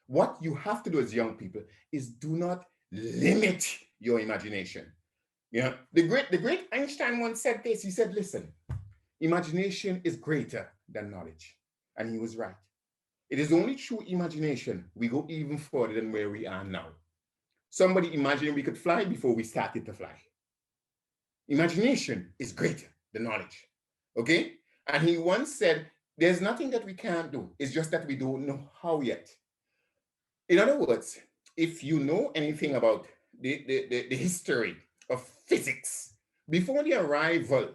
What you have to do as young people is do not limit your imagination. The great Einstein once said this. He said, listen, imagination is greater than knowledge. And he was right. It is only through imagination we go even further than where we are now. Somebody imagined we could fly before we started to fly. Imagination is greater than knowledge, okay? And he once said, there's nothing that we can't do. It's just that we don't know how yet. In other words, if you know anything about the history of physics, before the arrival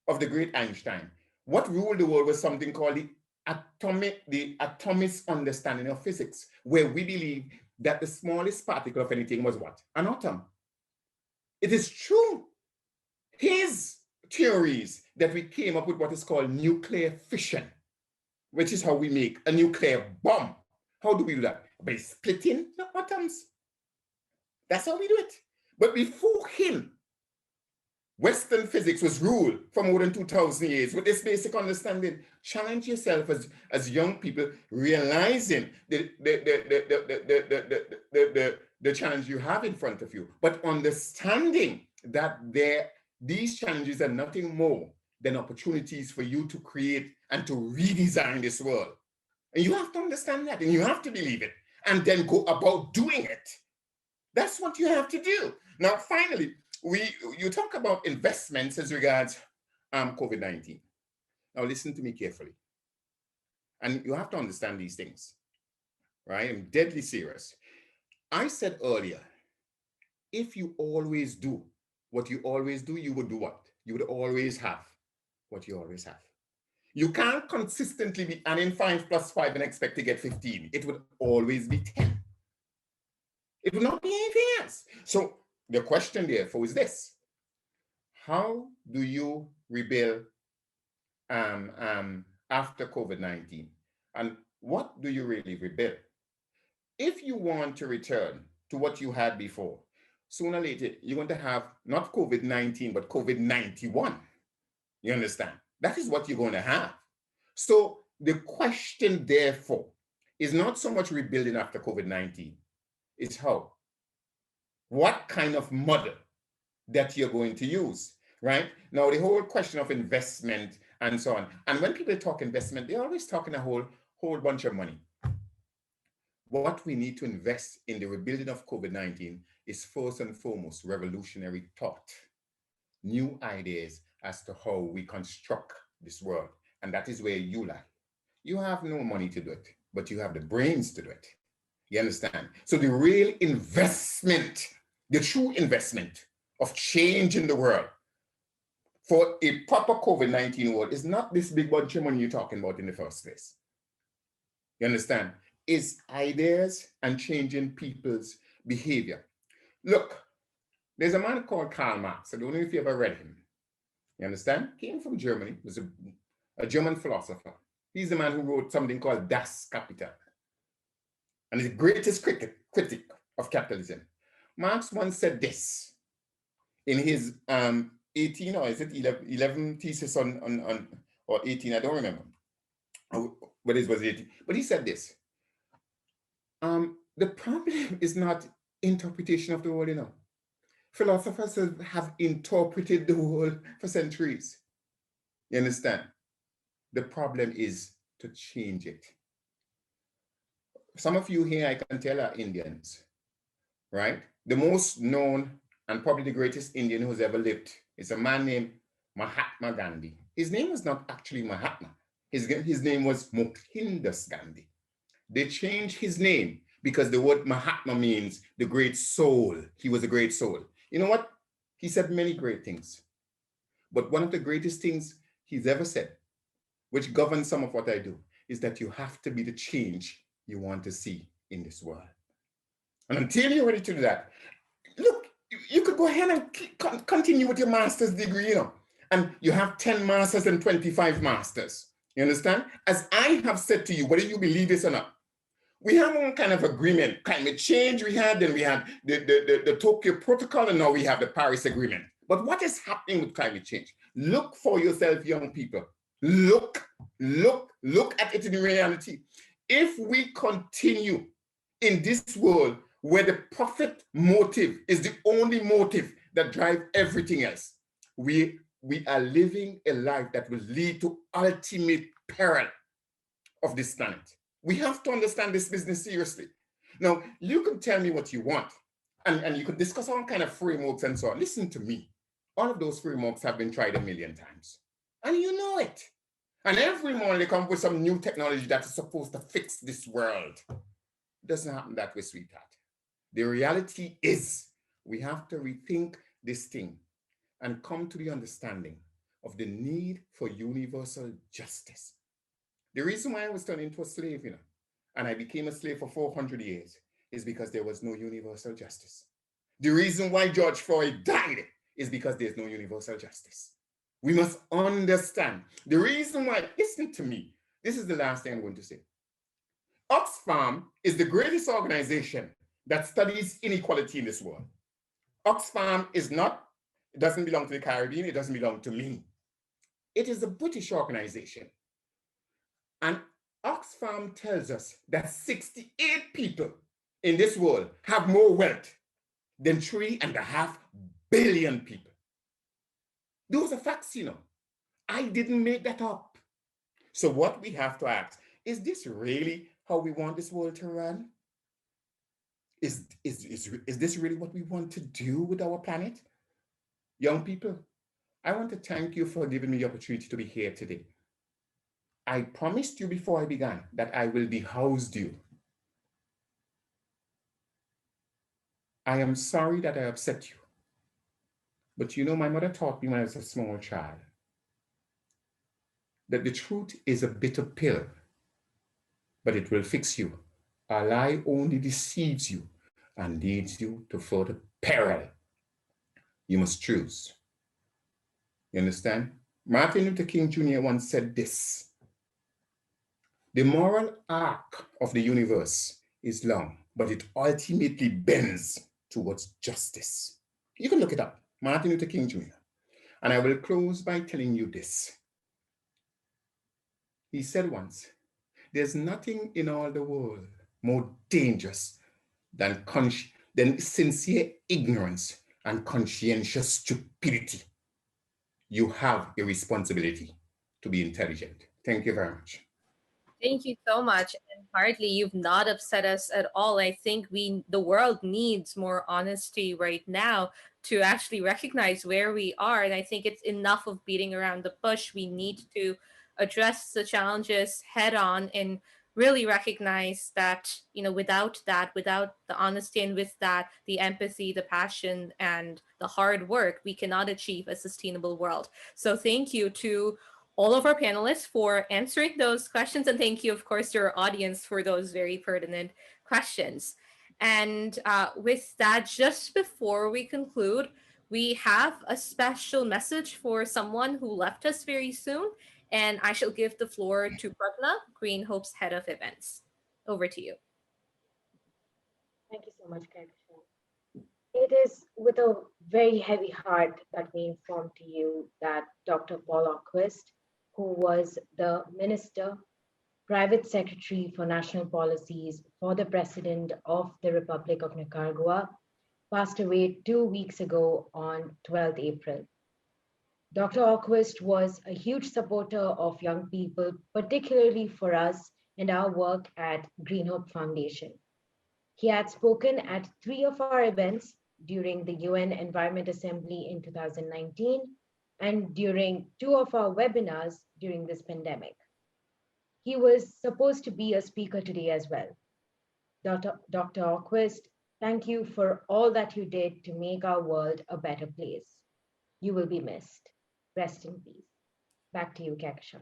of the great Einstein, what ruled the world was something called the atomist understanding of physics, where we believe that the smallest particle of anything was what? An atom. It is true. His theories that we came up with what is called nuclear fission, which is how we make a nuclear bomb. How do we do that? By splitting the atoms. That's how we do it. But before him, Western physics was ruled for more than 2,000 years with this basic understanding. Challenge yourself as young people, realizing the challenge you have in front of you, but understanding that these challenges are nothing more than opportunities for you to create and to redesign this world. And you have to understand that, and you have to believe it, and then go about doing it. That's what you have to do. Now, finally, you talk about investments as regards COVID-19. Now, listen to me carefully. And you have to understand these things, right? I'm deadly serious. I said earlier, if you always do what you always do, you would do what? You would always have what you always have. You can't consistently be adding 5 plus 5 and expect to get 15. It would always be 10. It would not be anything else. So the question therefore is this: how do you rebuild after COVID-19? And what do you really rebuild? If you want to return to what you had before, sooner or later, you're going to have not COVID-19, but COVID-91. You understand? That is what you're going to have. So the question, therefore, is not so much rebuilding after COVID-19. It's how. What kind of model that you're going to use, right? Now, the whole question of investment and so on. And when people talk investment, they're always talking a whole bunch of money. What we need to invest in the rebuilding of COVID-19 is first and foremost revolutionary thought, new ideas as to how we construct this world. And that is where you lie. You have no money to do it, but you have the brains to do it. You understand? So the real investment, the true investment of change in the world for a proper COVID-19 world is not this big bunch of money you're talking about in the first place. You understand? is ideas and changing people's behavior. Look, there's a man called Karl Marx. I don't know if you ever read him. You understand? Came from Germany, was a German philosopher. He's the man who wrote something called Das Kapital, and is the greatest critic of capitalism. Marx once said this in his 18 or is it 11 thesis on or 18, I don't remember, but it was 18. But he said this, the problem is not interpretation of the world, you know. Philosophers have interpreted the world for centuries. You understand? The problem is to change it. Some of you here, I can tell, are Indians, right? The most known and probably the greatest Indian who's ever lived is a man named Mahatma Gandhi. His name was not actually Mahatma. His name was Mohandas Gandhi. They changed his name because the word Mahatma means the great soul. He was a great soul. You know what? He said many great things. But one of the greatest things he's ever said, which governs some of what I do, is that you have to be the change you want to see in this world. And until you're ready to do that, look, you could go ahead and continue with your master's degree, you know, and you have 10 masters and 25 masters. You understand? As I have said to you, whether you believe this or not, we have one kind of agreement. Climate change we had, then we had the Tokyo Protocol, and now we have the Paris Agreement. But what is happening with climate change? Look for yourself, young people. Look at it in reality. If we continue in this world where the profit motive is the only motive that drives everything else, we are living a life that will lead to ultimate peril of this planet. We have to understand this business seriously. Now, you can tell me what you want, and you can discuss all kind of frameworks and so on. Listen to me. All of those frameworks have been tried a million times, and you know it. And every morning they come up with some new technology that is supposed to fix this world. It doesn't happen that way, sweetheart. The reality is we have to rethink this thing and come to the understanding of the need for universal justice. The reason why I was turned into a slave, you know, and I became a slave for 400 years is because there was no universal justice. The reason why George Floyd died is because there's no universal justice. We must understand the reason why. Listen to me. This is the last thing I'm going to say. Oxfam is the greatest organization that studies inequality in this world. Oxfam is not, it doesn't belong to the Caribbean, it doesn't belong to me. It is a British organization. And Oxfam tells us that 68 people in this world have more wealth than 3.5 billion people. Those are facts, you know. I didn't make that up. So what we have to ask, is this really how we want this world to run? Is this really what we want to do with our planet? Young people, I want to thank you for giving me the opportunity to be here today. I promised you before I began that I will be housed you. I am sorry that I upset you. But you know, my mother taught me when I was a small child that the truth is a bitter pill, but it will fix you. A lie only deceives you and leads you to further peril. You must choose. You understand? Martin Luther King Jr. once said this: the moral arc of the universe is long, but it ultimately bends towards justice. You can look it up, Martin Luther King Jr. And I will close by telling you this. He said once, there's nothing in all the world more dangerous than sincere ignorance and conscientious stupidity. You have a responsibility to be intelligent. Thank you very much. Thank you so much. And hardly, you've not upset us at all. I think the world needs more honesty right now to actually recognize where we are. And I think it's enough of beating around the bush. We need to address the challenges head on and really recognize that, you know, without the honesty, and with that, the empathy, the passion, and the hard work, we cannot achieve a sustainable world. So thank you to all of our panelists for answering those questions. And thank you, of course, to our audience for those very pertinent questions. And with that, just before we conclude, we have a special message for someone who left us very soon. And I shall give the floor to Pragna, Green Hope's head of events. Over to you. Thank you so much, Kekashan. It is with a very heavy heart that we inform to you that Dr. Paul Åquist, who was the Minister, Private Secretary for National Policies for the President of the Republic of Nicaragua, passed away 2 weeks ago on 12th April. Dr. Åquist was a huge supporter of young people, particularly for us and our work at Green Hope Foundation. He had spoken at 3 of our events during the UN Environment Assembly in 2019 and during 2 of our webinars during this pandemic. He was supposed to be a speaker today as well. Dr. Åquist, thank you for all that you did to make our world a better place. You will be missed. Rest in peace. Back to you, Kekashan.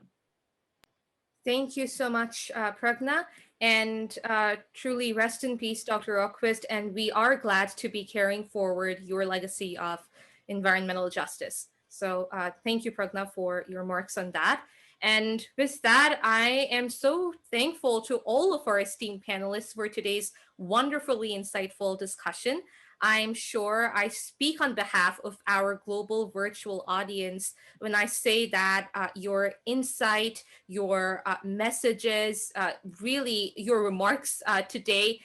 Thank you so much, Pragna, and truly rest in peace, Dr. Åquist, and we are glad to be carrying forward your legacy of environmental justice. So thank you, Pragna, for your remarks on that. And with that, I am so thankful to all of our esteemed panelists for today's wonderfully insightful discussion. I'm sure I speak on behalf of our global virtual audience when I say that your insight, your messages, really your remarks today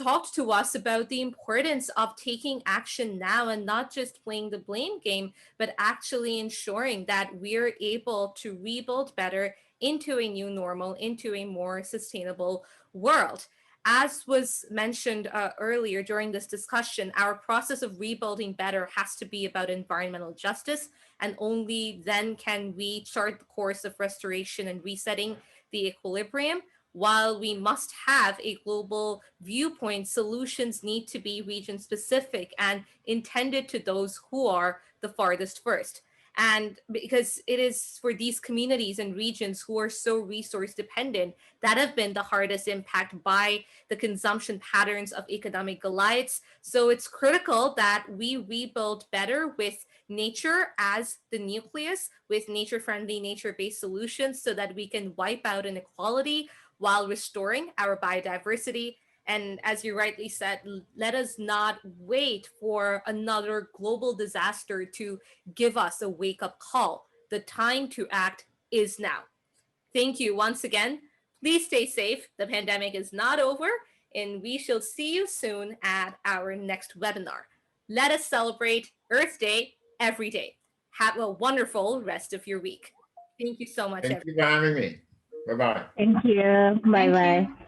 talked to us about the importance of taking action now and not just playing the blame game, but actually ensuring that we're able to rebuild better into a new normal, into a more sustainable world. As was mentioned earlier during this discussion, our process of rebuilding better has to be about environmental justice, and only then can we chart the course of restoration and resetting the equilibrium. While we must have a global viewpoint, solutions need to be region specific and intended to those who are the farthest first. And because it is for these communities and regions who are so resource dependent that have been the hardest impact by the consumption patterns of economic Goliaths. So it's critical that we rebuild better with nature as the nucleus, with nature-friendly, nature-based solutions so that we can wipe out inequality while restoring our biodiversity. And as you rightly said, let us not wait for another global disaster to give us a wake-up call. The time to act is now. Thank you once again. Please stay safe. The pandemic is not over, and we shall see you soon at our next webinar. Let us celebrate Earth Day every day. Have a wonderful rest of your week. Thank you so much, Thank you for having me. Bye-bye. Thank you. Bye-bye.